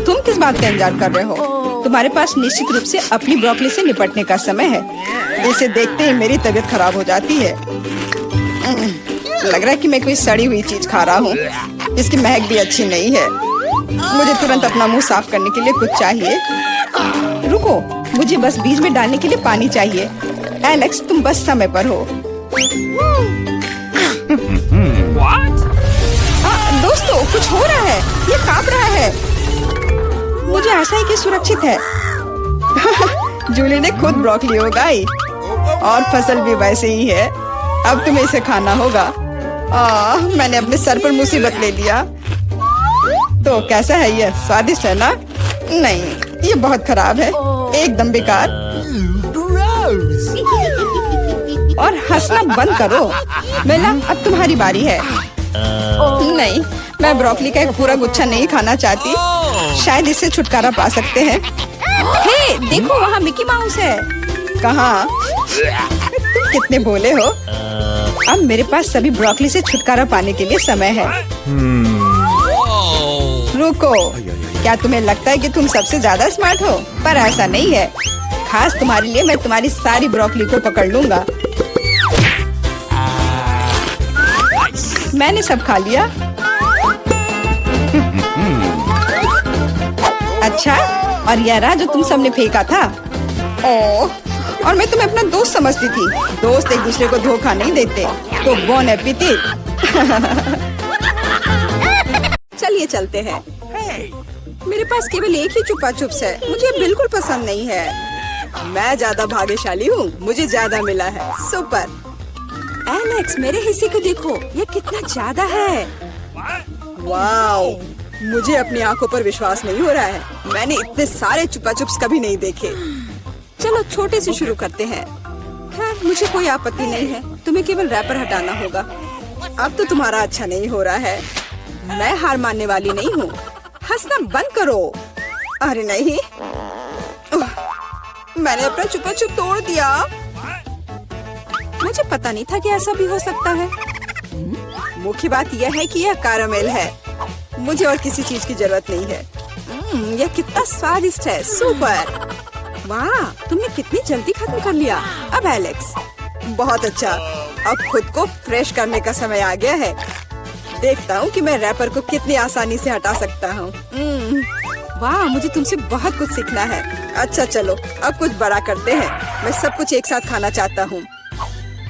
तुम किस बात का इंतजार कर रहे हो? तुम्हारे पास निश्चित रूप से अपनी ब्रोकली से निपटने का समय है। इसे देखते ही मेरी तबीयत खराब हो जाती है। लग रहा है कि मैं कोई सड़ी हुई चीज खा रहा हूँ। इसकी महक भी अच्छी नहीं है। मुझे तुरंत अपना मुंह साफ करने के लिए कुछ चाहिए। रुको, मुझे बस बीज में डालने के लिए पानी चाहिए। एलेक्स, तुम बस समय पर हो। दोस्तों, कुछ हो रहा है। ये कांप रहा है। मुझे आशा है कि सुरक्षित है। जूली ने खुद ब्रोकली उगाई और फसल भी वैसे ही है। अब तुम्हें इसे खाना होगा। मैंने अपने सर पर मुसीबत ले लिया। तो कैसा है ये? स्वादिष्ट है ना? नहीं, ये बहुत खराब है, एकदम बेकार। और हंसना बंद करो। मेला, अब तुम्हारी बारी है। नहीं, मैं ब्रोकली का एक पूरा गुच्छा नहीं खाना चाहती। शायद इससे छुटकारा पा सकते हैं। हे, देखो वहाँ मिकी माउस है। कहाँ? तुम कितने भोले हो। अब मेरे पास सभी ब्रोकली से छुटकारा पाने के लिए समय है। रुको, क्या तुम्हें लगता है कि तुम सबसे ज्यादा स्मार्ट हो? पर ऐसा नहीं है। खास तुम्हारे लिए मैं तुम्हारी सारी ब्रोकली को पकड़ लूंगा। मैंने सब खा लिया। अच्छा, और यह रहा जो तुम सबने फेंका था। ओह, और मैं तुम्हें अपना दोस्त समझती थी। दोस्त एक दूसरे को धोखा नहीं देते। तो बोन एपेटिट। चलिए चलते हैं। मेरे पास केवल एक ही चुपा चुप्स है। मुझे बिल्कुल पसंद नहीं है। मैं ज्यादा भाग्यशाली हूँ, मुझे ज्यादा मिला है। सुपर। एलेक्स, मेरे हिस्से को देखो, ये कितना ज्यादा है। वाओ, मुझे अपनी आंखों पर विश्वास नहीं हो रहा है। मैंने इतने सारे चुपा चुप्स कभी नहीं देखे। चलो छोटे से शुरू करते हैं। खैर, मुझे कोई आपत्ति नहीं है। तुम्हें केवल रैपर हटाना होगा। अब तो तुम्हारा अच्छा नहीं हो रहा है। मैं हार मानने वाली नहीं हूँ। हंसना बंद करो। अरे नहीं, मैंने अपना चुपा चुप तोड़ दिया। मुझे पता नहीं था कि ऐसा भी हो सकता है। मुख्य बात यह है कि यह कैरामेल है। मुझे और किसी चीज की जरूरत नहीं है। यह कितना स्वादिष्ट है। सुपर। वाह, तुमने कितनी जल्दी खत्म कर लिया। अब एलेक्स, बहुत अच्छा। अब खुद को फ्रेश करने का समय आ गया है। देखता हूँ कि मैं रैपर को कितनी आसानी से हटा सकता हूँ। वाह, मुझे तुमसे बहुत कुछ सीखना है। अच्छा चलो, अब कुछ बड़ा करते हैं। मैं सब कुछ एक साथ खाना चाहता हूँ।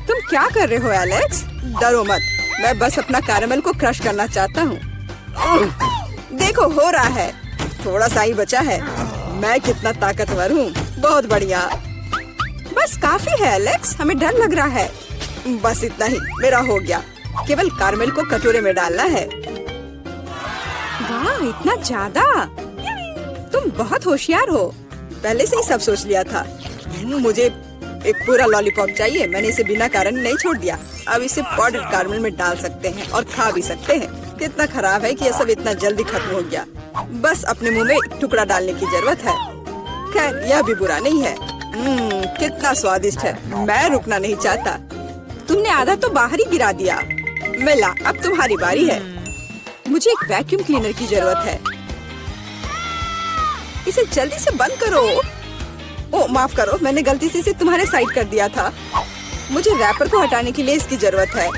तुम क्या कर रहे हो एलेक्स? डरो मत, मैं बस अपना कैरामेल को क्रश करना चाहता हूँ। देखो, हो रहा है। थोड़ा सा ही बचा है। मैं कितना ताकतवर हूँ। बहुत बढ़िया। बस काफी है एलेक्स, हमें डर लग रहा है। बस इतना ही, मेरा हो गया। केवल कैरामेल को कटोरे में डालना है। वाह, इतना ज्यादा। तुम बहुत होशियार हो। पहले से ही सब सोच लिया था। मुझे एक पूरा लॉलीपॉप चाहिए। मैंने इसे बिना कारण नहीं छोड़ दिया। अब इसे पाउडर कैरामेल में डाल सकते हैं और खा भी सकते हैं। कितना खराब है कि यह सब इतना जल्दी खत्म हो गया। बस अपने मुंह में एक टुकड़ा डालने की जरूरत है। खैर, यह भी बुरा नहीं है। कितना स्वादिष्ट है। मैं रुकना नहीं चाहता। तुमने आधा तो बाहर ही गिरा दिया। मिला, अब तुम्हारी बारी है। मुझे एक वैक्यूम क्लीनर की जरूरत है। इसे जल्दी से बंद करो। ओ, माफ करो, मैंने गलती से इसे तुम्हारे साइड कर दिया था। मुझे रैपर को हटाने के लिए इसकी जरूरत है।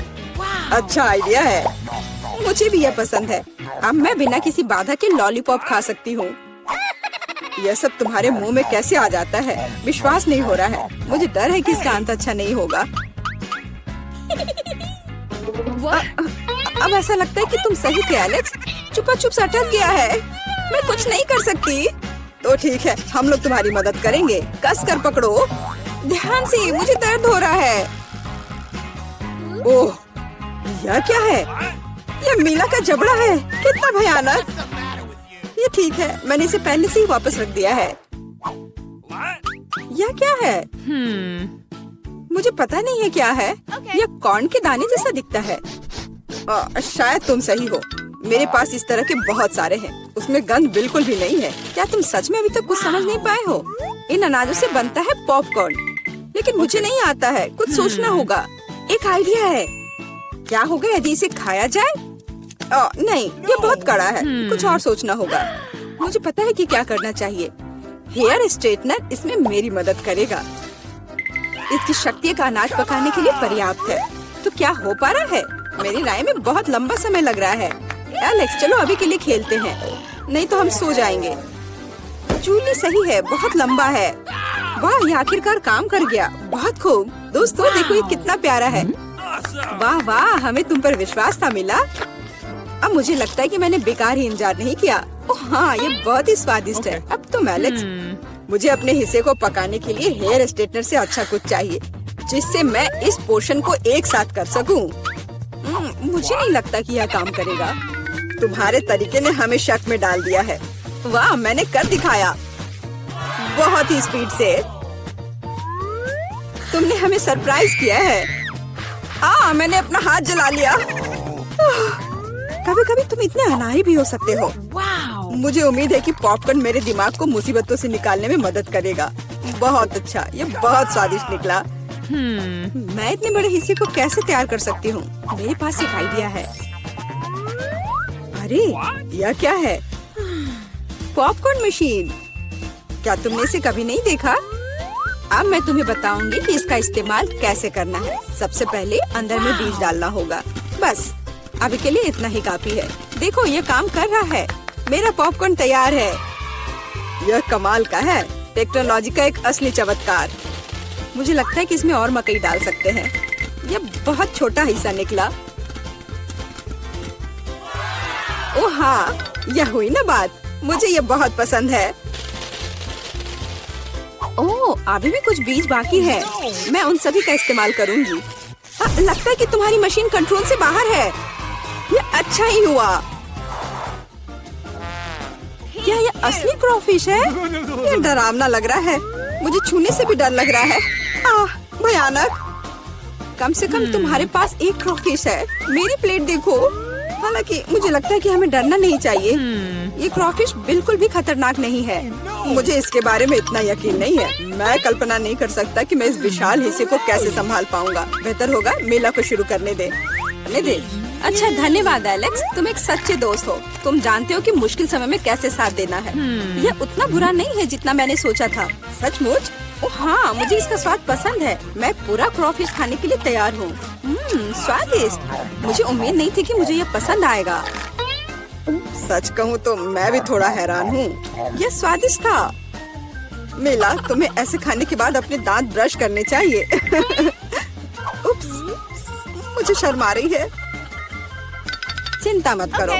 अच्छा आइडिया है। मुझे भी यह पसंद है। अब मैं बिना किसी बाधा के लॉलीपॉप खा सकती हूँ। यह सब तुम्हारे मुंह में कैसे आ जाता है? विश्वास नहीं हो रहा है। मुझे डर है कि इसका अंत अच्छा नहीं होगा। अब ऐसा लगता है कि तुम सही थे एलेक्स। चुपा चुप अटक गया है। मैं कुछ नहीं कर सकती। तो ठीक है, हम लोग तुम्हारी मदद करेंगे। कस कर पकड़ो। ध्यान से, मुझे दर्द हो रहा है। ओह, यह क्या है? यह मीला का जबड़ा है। कितना भयानक। ये ठीक है, मैंने इसे पहले से ही वापस रख दिया है। यह क्या है? मुझे पता नहीं है क्या है। यह कॉर्न के दाने जैसा दिखता है। शायद तुम सही हो। मेरे पास इस तरह के बहुत सारे हैं। उसमें गंध बिल्कुल भी नहीं है। क्या तुम सच में अभी तक कुछ समझ नहीं पाए हो? इन अनाजों से बनता है पॉपकॉर्न, लेकिन मुझे नहीं आता है। कुछ सोचना होगा। एक आइडिया है। क्या होगा यदि इसे खाया जाए? नहीं, ये बहुत कड़ा है। कुछ और सोचना होगा। मुझे पता है कि क्या करना चाहिए। हेयर स्ट्रेटनर इसमें मेरी मदद करेगा। इसकी शक्ति का अनाज पकाने के लिए पर्याप्त है। तो क्या हो पा रहा है? मेरी राय में बहुत लंबा समय लग रहा है। एलेक्स, चलो अभी के लिए खेलते हैं, नहीं तो हम सो जाएंगे। जूली सही है, बहुत लंबा है। वाह, ये आखिरकार काम कर गया। बहुत खूब। दोस्तों देखो, ये कितना प्यारा है। वाह वाह, हमें तुम पर विश्वास था मिला। अब मुझे लगता है कि मैंने बेकार ही इंतजार नहीं किया। ओह हाँ, ये बहुत ही स्वादिष्ट है। अब तुम एलेक्स, मुझे अपने हिस्से को पकाने के लिए हेयर स्ट्रेटनर से अच्छा कुछ चाहिए, जिससे मैं इस पोर्शन को एक साथ कर सकूं। मुझे नहीं लगता कि यह काम करेगा। तुम्हारे तरीके ने हमें शक में डाल दिया है। वाह, मैंने कर दिखाया बहुत ही स्पीड से। तुमने हमें सरप्राइज किया है। मैंने अपना हाथ जला लिया। कभी कभी तुम इतने अनाड़ी भी हो सकते हो। मुझे उम्मीद है कि पॉपकॉर्न मेरे दिमाग को मुसीबतों से निकालने में मदद करेगा। बहुत अच्छा, ये बहुत स्वादिष्ट निकला। मैं इतने बड़े हिस्से को कैसे तैयार कर सकती हूँ? मेरे पास एक आइडिया है। अरे, यह क्या है? Popcorn machine. क्या तुमने इसे कभी नहीं देखा? अब मैं तुम्हें बताऊंगी कि इसका इस्तेमाल कैसे करना है। सबसे पहले अंदर में बीज डालना होगा। बस अभी के लिए इतना ही काफी है। देखो, ये काम कर रहा है। मेरा पॉपकॉर्न तैयार है। यह कमाल का है। टेक्नोलॉजी का एक असली चमत्कार। मुझे लगता है कि इसमें और मकई डाल सकते हैं। ये बहुत छोटा हिस्सा निकला। ओह हाँ, यह हुई ना बात। मुझे ये बहुत पसंद है। ओह, अभी भी कुछ बीज बाकी है। मैं उन सभी का इस्तेमाल करूंगी। लगता है कि तुम्हारी मशीन कंट्रोल से बाहर है। ये अच्छा ही हुआ। क्या ये असली क्रॉफिश है? ये डरावना लग रहा है। मुझे छूने से भी डर लग रहा है। भयानक। कम से कम तुम्हारे पास एक क्रॉफिश है। मेरी प्लेट देखो। हालांकि मुझे लगता है कि हमें डरना नहीं चाहिए। ये क्रॉफिश बिल्कुल भी खतरनाक नहीं है। मुझे इसके बारे में इतना यकीन नहीं है। मैं कल्पना नहीं कर सकता कि मैं इस विशाल हिस्से को कैसे संभाल पाऊंगा। बेहतर होगा मेला को शुरू करने दे। अच्छा, धन्यवाद एलेक्स। तुम एक सच्चे दोस्त हो। तुम जानते हो कि मुश्किल समय में कैसे साथ देना है। यह उतना बुरा नहीं है जितना मैंने सोचा था। सचमुच? ओह हाँ, मुझे इसका स्वाद पसंद है। मैं पूरा क्रॉफिश खाने के लिए तैयार हूँ। स्वादिष्ट। मुझे उम्मीद नहीं थी कि मुझे यह पसंद आएगा। सच कहूँ तो मैं भी थोड़ा हैरान हूँ। यह स्वादिष्ट था। मिला, तुम्हें ऐसे खाने के बाद अपने दांत ब्रश करने चाहिए। उप्स, मुझे शर्म आ रही है। चिंता मत करो,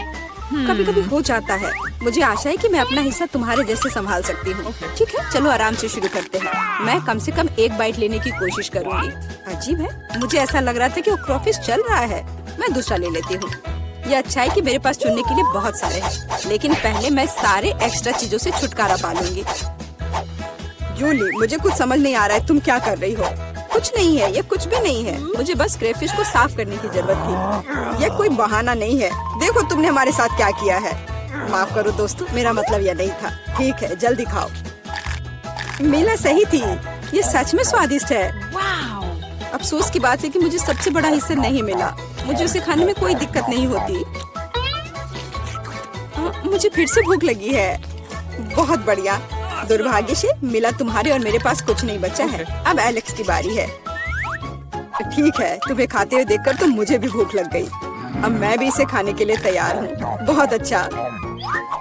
कभी कभी हो जाता है। मुझे आशा है कि मैं अपना हिस्सा तुम्हारे जैसे संभाल सकती हूँ। ठीक है, चलो आराम से शुरू करते हैं। मैं कम से कम एक बाइट लेने की कोशिश करूँगी। अजीब है, मुझे ऐसा लग रहा था कि वो क्रॉफिश चल रहा है। मैं दूसरा ले लेती हूँ। ये अच्छा है कि मेरे पास चुनने के लिए बहुत सारे हैं, लेकिन पहले मैं सारे एक्स्ट्रा चीजों से छुटकारा पा लूंगी। जूली, मुझे कुछ समझ नहीं आ रहा है, तुम क्या कर रही हो? कुछ नहीं है, ये कुछ भी नहीं है। मुझे बस क्रेफिश को साफ करने की जरूरत थी। ये कोई बहाना नहीं है। देखो तुमने हमारे साथ क्या किया है। माफ करो दोस्तों, मेरा मतलब यह नहीं था। ठीक है, जल्दी खाओ। मीला सही थी, ये सच में स्वादिष्ट है। अफसोस की बात है कि मुझे सबसे बड़ा हिस्सा नहीं मिला। मुझे उसे खाने में कोई दिक्कत नहीं होती। मुझे फिर से भूख लगी है। बहुत बढ़िया। दुर्भाग्य से मिला तुम्हारे और मेरे पास कुछ नहीं बचा है। अब एलेक्स की बारी है। ठीक है, तुम्हें खाते हुए देखकर तो मुझे भी भूख लग गई। अब मैं भी इसे खाने के लिए तैयार हूँ। बहुत अच्छा,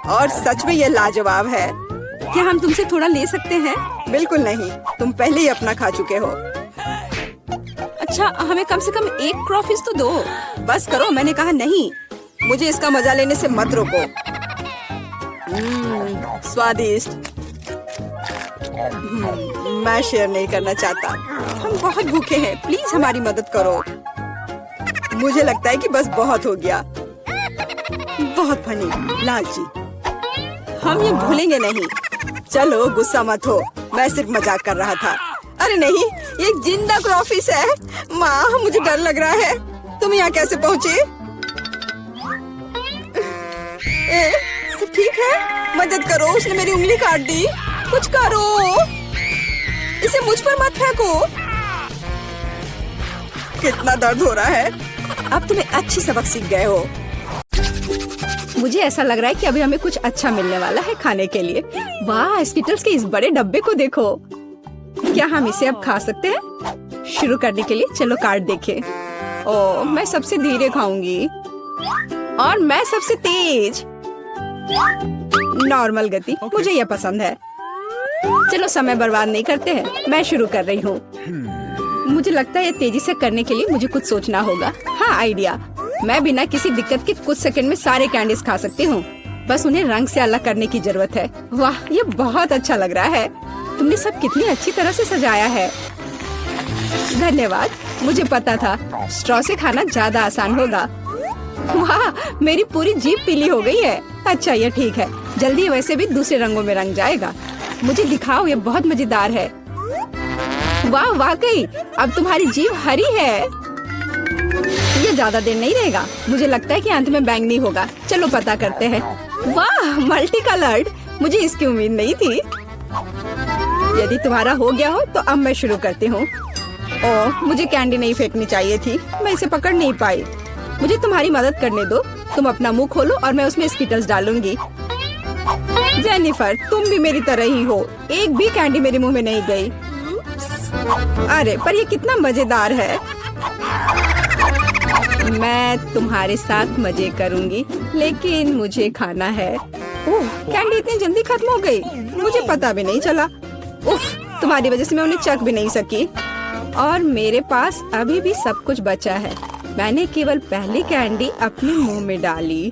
और सच में ये लाजवाब है। क्या हम तुमसे थोड़ा ले सकते हैं? बिल्कुल नहीं, तुम पहले ही अपना खा चुके हो। अच्छा, हमें कम से कम एक क्रॉफिश तो दो। बस करो, मैंने कहा नहीं। मुझे इसका मजा लेने से मत रोको। स्वादिष्ट। मैं शेयर नहीं करना चाहता। हम बहुत भूखे हैं, प्लीज हमारी मदद करो। मुझे लगता है कि बस बहुत हो गया। बहुत फनी, लालची। हम ये भूलेंगे नहीं। चलो गुस्सा मत हो, मैं सिर्फ मजाक कर रहा था। अरे नहीं, ये एक जिंदा क्रॉफिश है। माँ, मुझे डर लग रहा है। तुम यहाँ कैसे पहुँचे? सब ठीक है? मदद करो, उसने मेरी उंगली काट दी। कुछ करो, इसे मुझ पर मत फेंको। कितना दर्द हो रहा है। अब तुम्हें अच्छी सबक सीख गए हो। मुझे ऐसा लग रहा है कि अभी हमें कुछ अच्छा मिलने वाला है खाने के लिए। वाह, स्किटल्स के इस बड़े डब्बे को देखो। क्या हम इसे अब खा सकते हैं? शुरू करने के लिए चलो कार्ड देखें। ओह, मैं सबसे धीरे खाऊंगी और मैं सबसे तेज। नॉर्मल गति, मुझे यह पसंद है। चलो समय बर्बाद नहीं करते हैं, मैं शुरू कर रही हूँ। मुझे लगता है ये तेजी से करने के लिए मुझे कुछ सोचना होगा। हाँ, आइडिया। मैं बिना किसी दिक्कत के कुछ सेकंड में सारे कैंडीज खा सकती हूँ। बस उन्हें रंग से अलग करने की जरूरत है। वाह, ये बहुत अच्छा लग रहा है। तुमने सब कितनी अच्छी तरह से सजाया है। धन्यवाद। मुझे पता था स्ट्रॉ से खाना ज्यादा आसान होगा। वाह, मेरी पूरी जीभ पीली हो गई है। अच्छा, ये ठीक है। जल्दी वैसे भी दूसरे रंगों में रंग जाएगा। मुझे दिखाओ, ये बहुत मजेदार है। वाह, वाकई अब तुम्हारी जीभ हरी है। ये ज्यादा देर नहीं रहेगा। मुझे लगता है कि अंत में बैंगनी होगा। चलो पता करते हैं। वाह, मल्टी कलर्ड। मुझे इसकी उम्मीद नहीं थी। यदि तुम्हारा हो गया हो तो अब मैं शुरू करती हूँ। ओह, मुझे कैंडी नहीं फेंकनी चाहिए थी। मैं इसे पकड़ नहीं पाई। मुझे तुम्हारी मदद करने दो। तुम अपना मुंह खोलो और मैं उसमें स्किटल्स डालूंगी। जेनिफर, तुम भी मेरी तरह ही हो। एक भी कैंडी मेरे मुंह में नहीं गई। अरे, पर ये कितना मजेदार है। मैं तुम्हारे साथ मजे करूंगी, लेकिन मुझे खाना है। ओह, कैंडी इतनी जल्दी खत्म हो गई। मुझे पता भी नहीं चला। उफ, तुम्हारी वजह से मैं उन्हें चख भी नहीं सकी। और मेरे पास अभी भी सब कुछ बचा है। मैंने केवल पहली कैंडी अपने मुंह में डाली।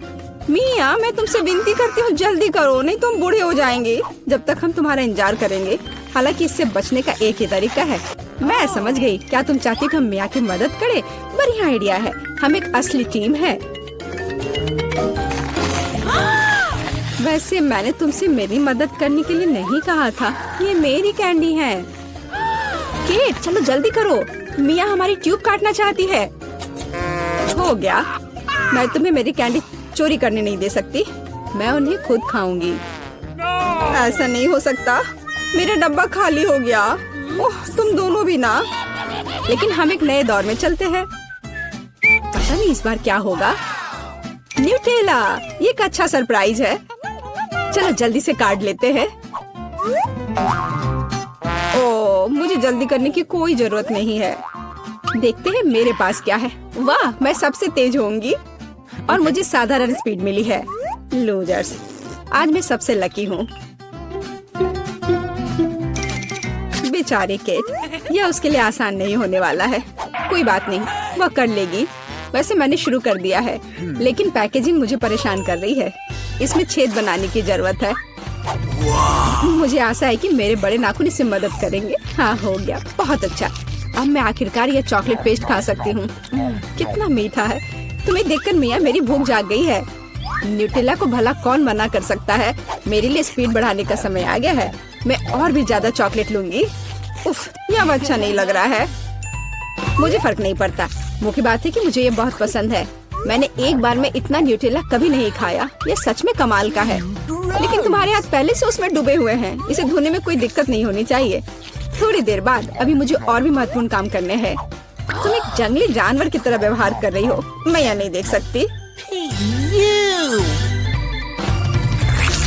मिया, मैं तुमसे विनती करती हूँ, जल्दी करो, नहीं तो हम बूढ़े हो जाएंगे जब तक हम तुम्हारा इंतजार करेंगे। हालांकि इससे बचने का एक ही तरीका है। मैं समझ गई। क्या तुम चाहती हो कि हम मिया की मदद करें? बढ़िया आइडिया है। हम एक असली टीम है। वैसे मैंने तुमसे मेरी मदद करने के लिए नहीं कहा था। ये मेरी कैंडी है। केट, चलो जल्दी करो, मिया हमारी ट्यूब काटना चाहती है। हो गया। मैं तुम्हें मेरी कैंडी चोरी करने नहीं दे सकती। मैं उन्हें खुद खाऊंगी। ऐसा नहीं हो सकता, मेरा डब्बा खाली हो गया। ओह, तुम दोनों भी ना। लेकिन हम एक नए दौर में चलते हैं। पता नहीं इस बार क्या होगा। न्यूटेला, ये एक अच्छा सरप्राइज है। चलो जल्दी से काट लेते हैं। ओह, मुझे जल्दी करने की कोई जरूरत नहीं है। देखते हैं मेरे पास क्या है। वाह, मैं सबसे तेज होंगी और मुझे साधारण स्पीड मिली है। लूजर्स, आज मैं सबसे लकी हूँ। बेचारे केट, यह उसके लिए आसान नहीं होने वाला है। कोई बात नहीं, वह कर लेगी। वैसे मैंने शुरू कर दिया है, लेकिन पैकेजिंग मुझे परेशान कर रही है। इसमें छेद बनाने की जरूरत है। मुझे आशा है कि मेरे बड़े नाखून इससे मदद करेंगे। हाँ, हो गया, बहुत अच्छा। अब मैं आखिरकार यह चॉकलेट पेस्ट खा सकती हूँ। कितना मीठा है। तुम्हें देखकर मिया मेरी भूख जाग गई है। न्यूटेला को भला कौन मना कर सकता है। मेरे लिए स्पीड बढ़ाने का समय आ गया है। मैं और भी ज्यादा चॉकलेट लूंगी। उफ, यह अच्छा नहीं लग रहा है। मुझे फर्क नहीं पड़ता। मुख्य बात है कि मुझे ये बहुत पसंद है। मैंने एक बार में इतना न्यूटेला कभी नहीं खाया। ये सच में कमाल का है। लेकिन तुम्हारे हाथ पहले से उसमें डूबे हुए हैं। इसे धोने में कोई दिक्कत नहीं होनी चाहिए। थोड़ी देर बाद अभी मुझे और भी महत्वपूर्ण काम करने हैं। तुम एक जंगली जानवर की तरह व्यवहार कर रही हो। मैं यह नहीं देख सकती।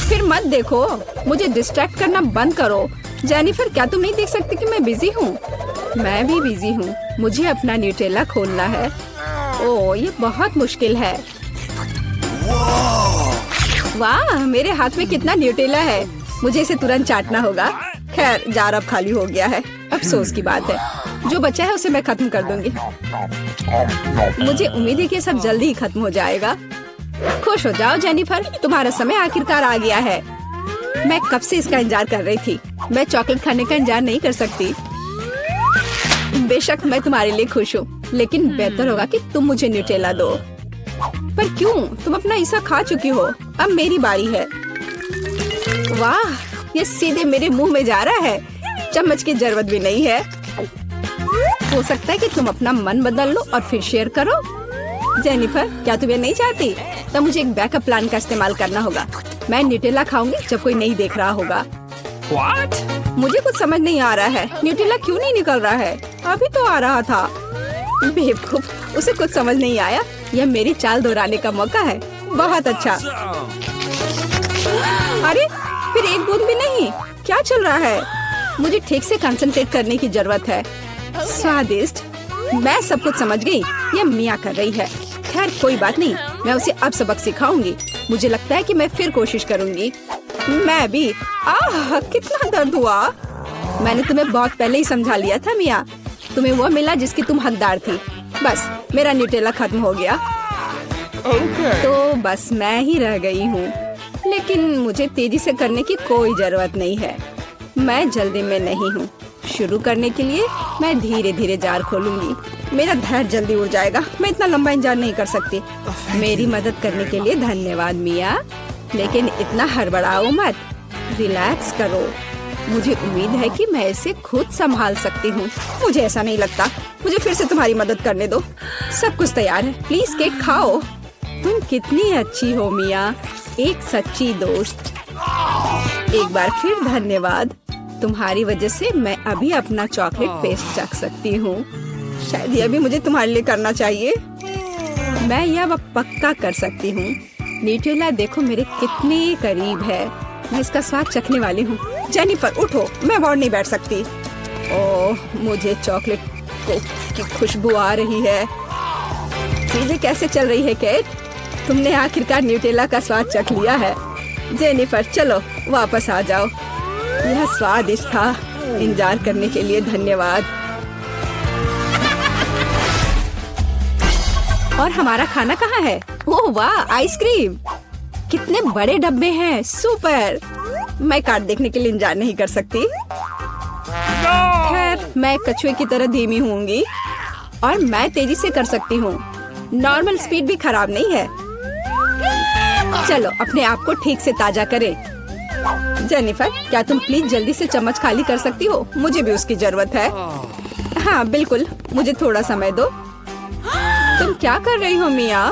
फिर मत देखो, मुझे डिस्ट्रैक्ट करना बंद करो। जेनिफर, क्या तुम नहीं देख सकती कि मैं बिजी हूँ? मैं भी बिजी हूँ। मुझे अपना न्यूटेला खोलना है। ओह, ये बहुत मुश्किल है। वाह, मेरे हाथ में कितना न्यूटेला है। मुझे इसे तुरंत चाटना होगा। खैर, जार अब खाली हो गया है। अफसोस की बात है। जो बचा है उसे मैं खत्म कर दूंगी। मुझे उम्मीद है कि सब जल्दी ही खत्म हो जाएगा। खुश हो जाओ जेनिफर, तुम्हारा समय आखिरकार आ गया है। मैं कब से इसका इंतजार कर रही थी। मैं चॉकलेट खाने का इंतजार नहीं कर सकती। बेशक मैं तुम्हारे लिए खुश हूँ, लेकिन बेहतर होगा कि तुम मुझे न्यूटेला दो। पर क्यों? तुम अपना हिस्सा खा चुकी हो। अब मेरी बारी है। वाह, ये सीधे मेरे मुंह में जा रहा है। चम्मच की जरूरत भी नहीं है। हो सकता है कि तुम अपना मन बदल लो और फिर शेयर करो। जेनिफर, क्या तुम ये नहीं चाहती? तब मुझे एक बैकअप प्लान का इस्तेमाल करना होगा। मैं न्यूटेला खाऊंगी जब कोई नहीं देख रहा होगा। What? मुझे कुछ समझ नहीं आ रहा है। न्यूटेला क्यों नहीं निकल रहा है? अभी तो आ रहा था। बेवकूफ, उसे कुछ समझ नहीं आया। यह मेरी चाल दोहराने का मौका है। बहुत अच्छा। अरे, फिर एक बूंद भी नहीं। क्या चल रहा है? मुझे ठीक से कंसंट्रेट करने की जरूरत है। स्वादिष्ट। मैं सब कुछ समझ गई। यह मिया कर रही है। खैर, कोई बात नहीं। मैं उसे अब सबक सिखाऊंगी। मुझे लगता है कि मैं फिर कोशिश करूंगी। मैं भी। आह, कितना दर्द हुआ। मैंने तुम्हें बहुत पहले ही समझा लिया था मिया। तुम्हें वो मिला जिसकी तुम हकदार थी। बस, मेरा न्यूटेला खत्म हो गया। तो बस मैं ही रह गई हूँ। लेकिन मुझे तेजी से करने की कोई जरूरत नहीं है। मैं जल्दी में नहीं हूँ। शुरू करने के लिए मैं धीरे धीरे जार खोलूंगी। मेरा धैर्य जल्दी उड़ जाएगा। मैं इतना लंबा इंतजार नहीं कर सकती। मेरी मदद करने के लिए धन्यवाद मिया, लेकिन इतना हड़बड़ाओ मत। रिलैक्स करो। मुझे उम्मीद है कि मैं इसे खुद संभाल सकती हूँ। मुझे ऐसा नहीं लगता। मुझे फिर से तुम्हारी मदद करने दो। सब कुछ तैयार है। प्लीज केक खाओ। तुम कितनी अच्छी हो मिया, एक सच्ची दोस्त। एक बार फिर धन्यवाद। तुम्हारी वजह से मैं अभी अपना चॉकलेट पेस्ट चख सकती हूँ। शायद यह भी मुझे तुम्हारे लिए करना चाहिए। मैं यह अब पक्का कर सकती हूँ। न्यूटेला देखो मेरे कितने करीब है। मैं इसका स्वाद चखने वाली हूँ। जेनिफर, उठो, मैं और नहीं बैठ सकती। ओह, मुझे चॉकलेट की खुशबू आ रही है। चीजें कैसे चल रही है केट? तुमने आखिरकार न्यूटेला का स्वाद चख लिया है। जेनिफर, चलो वापस आ जाओ। यह स्वादिष्ट था। इंतजार करने के लिए धन्यवाद। और हमारा खाना कहाँ है? ओह वाह, आइसक्रीम! कितने बड़े डब्बे हैं, सुपर! मैं कार्ड देखने के लिए इंतजार नहीं कर सकती। खैर, मैं कछुए की तरह धीमी होंगी और मैं तेजी से कर सकती हूँ। नॉर्मल स्पीड भी खराब नहीं है। चलो अपने आप को ठीक से ताजा करें। जेनिफर, क्या तुम प्लीज जल्दी से चम्मच खाली कर सकती हो? मुझे भी उसकी जरूरत है। हाँ बिल्कुल, मुझे थोड़ा समय दो। तुम क्या कर रही हो मिया?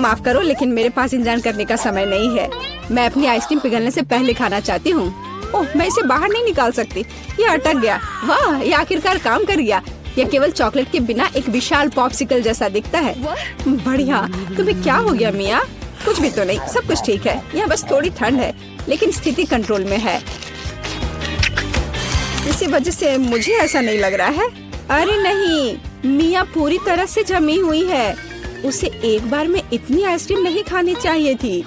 माफ करो, लेकिन मेरे पास इंतजार करने का समय नहीं है। मैं अपनी आइसक्रीम पिघलने से पहले खाना चाहती हूँ। ओह, मैं इसे बाहर नहीं निकाल सकती। ये अटक गया। वाह, ये आखिरकार काम कर गया। यह केवल चॉकलेट के बिना एक विशाल पॉप्सिकल जैसा दिखता है। बढ़िया। तुम्हें क्या हो गया मिया? कुछ भी तो नहीं, सब कुछ ठीक है। यहाँ बस थोड़ी ठंड है, लेकिन स्थिति कंट्रोल में है। इसी वजह से मुझे ऐसा नहीं लग रहा है। अरे नहीं, मिया पूरी तरह से जमी हुई है। उसे एक बार में इतनी आइसक्रीम नहीं खानी चाहिए थी।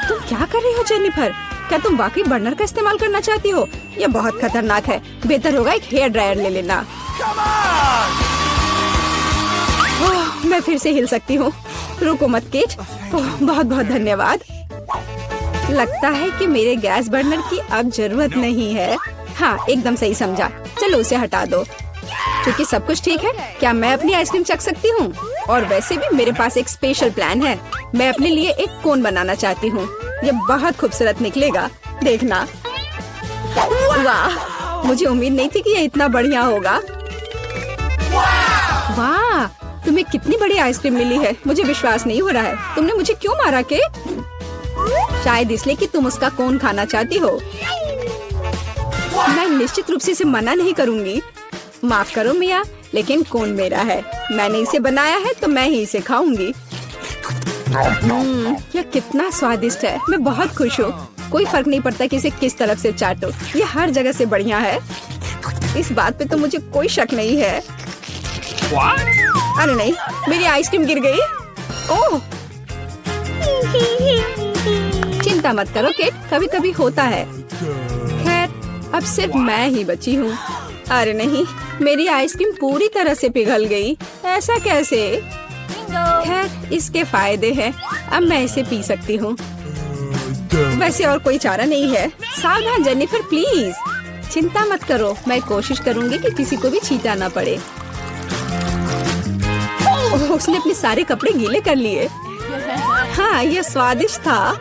तुम क्या कर रही हो जेनिफर? क्या तुम वाकई बर्नर का इस्तेमाल करना चाहती हो? यह बहुत खतरनाक है। बेहतर होगा एक हेयर ड्रायर ले लेना। ओह, मैं फिर से हिल सकती हूँ। रुको मत केट। ओह, बहुत बहुत धन्यवाद। लगता है कि मेरे गैस बर्नर की अब जरूरत नहीं है। हाँ, एकदम सही समझा। चलो उसे हटा दो। क्योंकि सब कुछ ठीक है, क्या मैं अपनी आइसक्रीम चख सकती हूँ? और वैसे भी मेरे पास एक स्पेशल प्लान है। मैं अपने लिए एक कोन बनाना चाहती हूँ। ये बहुत खूबसूरत निकलेगा, देखना। वाह, मुझे उम्मीद नहीं थी कि ये इतना बढ़िया होगा। वाह, तुम्हें कितनी बड़ी आइसक्रीम मिली है। मुझे विश्वास नहीं हो रहा है। तुमने मुझे क्यों मारा के? शायद इसलिए कि तुम उसका कोन खाना चाहती हो। मैं निश्चित रूप से इसे मना नहीं करूँगी। माफ करो मिया, लेकिन कोन मेरा है। मैंने इसे बनाया है तो मैं ही इसे खाऊंगी। यह कितना स्वादिष्ट है। मैं बहुत खुश हूँ। कोई फर्क नहीं पड़ता कि इसे किस तरफ से चाटो, ये हर जगह से बढ़िया है। इस बात पे तो मुझे कोई शक नहीं है। अरे नहीं, मेरी आइसक्रीम गिर गई। ओह, चिंता मत करो केट, कभी कभी होता है। खैर, अब सिर्फ मैं ही बची हूँ। अरे नहीं, मेरी आइसक्रीम पूरी तरह से पिघल गई। ऐसा कैसे? खैर, इसके फायदे हैं। अब मैं इसे पी सकती हूँ। वैसे और कोई चारा नहीं है। सावधान जेनिफर, प्लीज। चिंता मत करो, मैं कोशिश करूँगी कि किसी को भी छींटा ना पड़े। उसने अपने सारे कपड़े गीले कर लिए। हाँ, यह स्वादिष्ट था।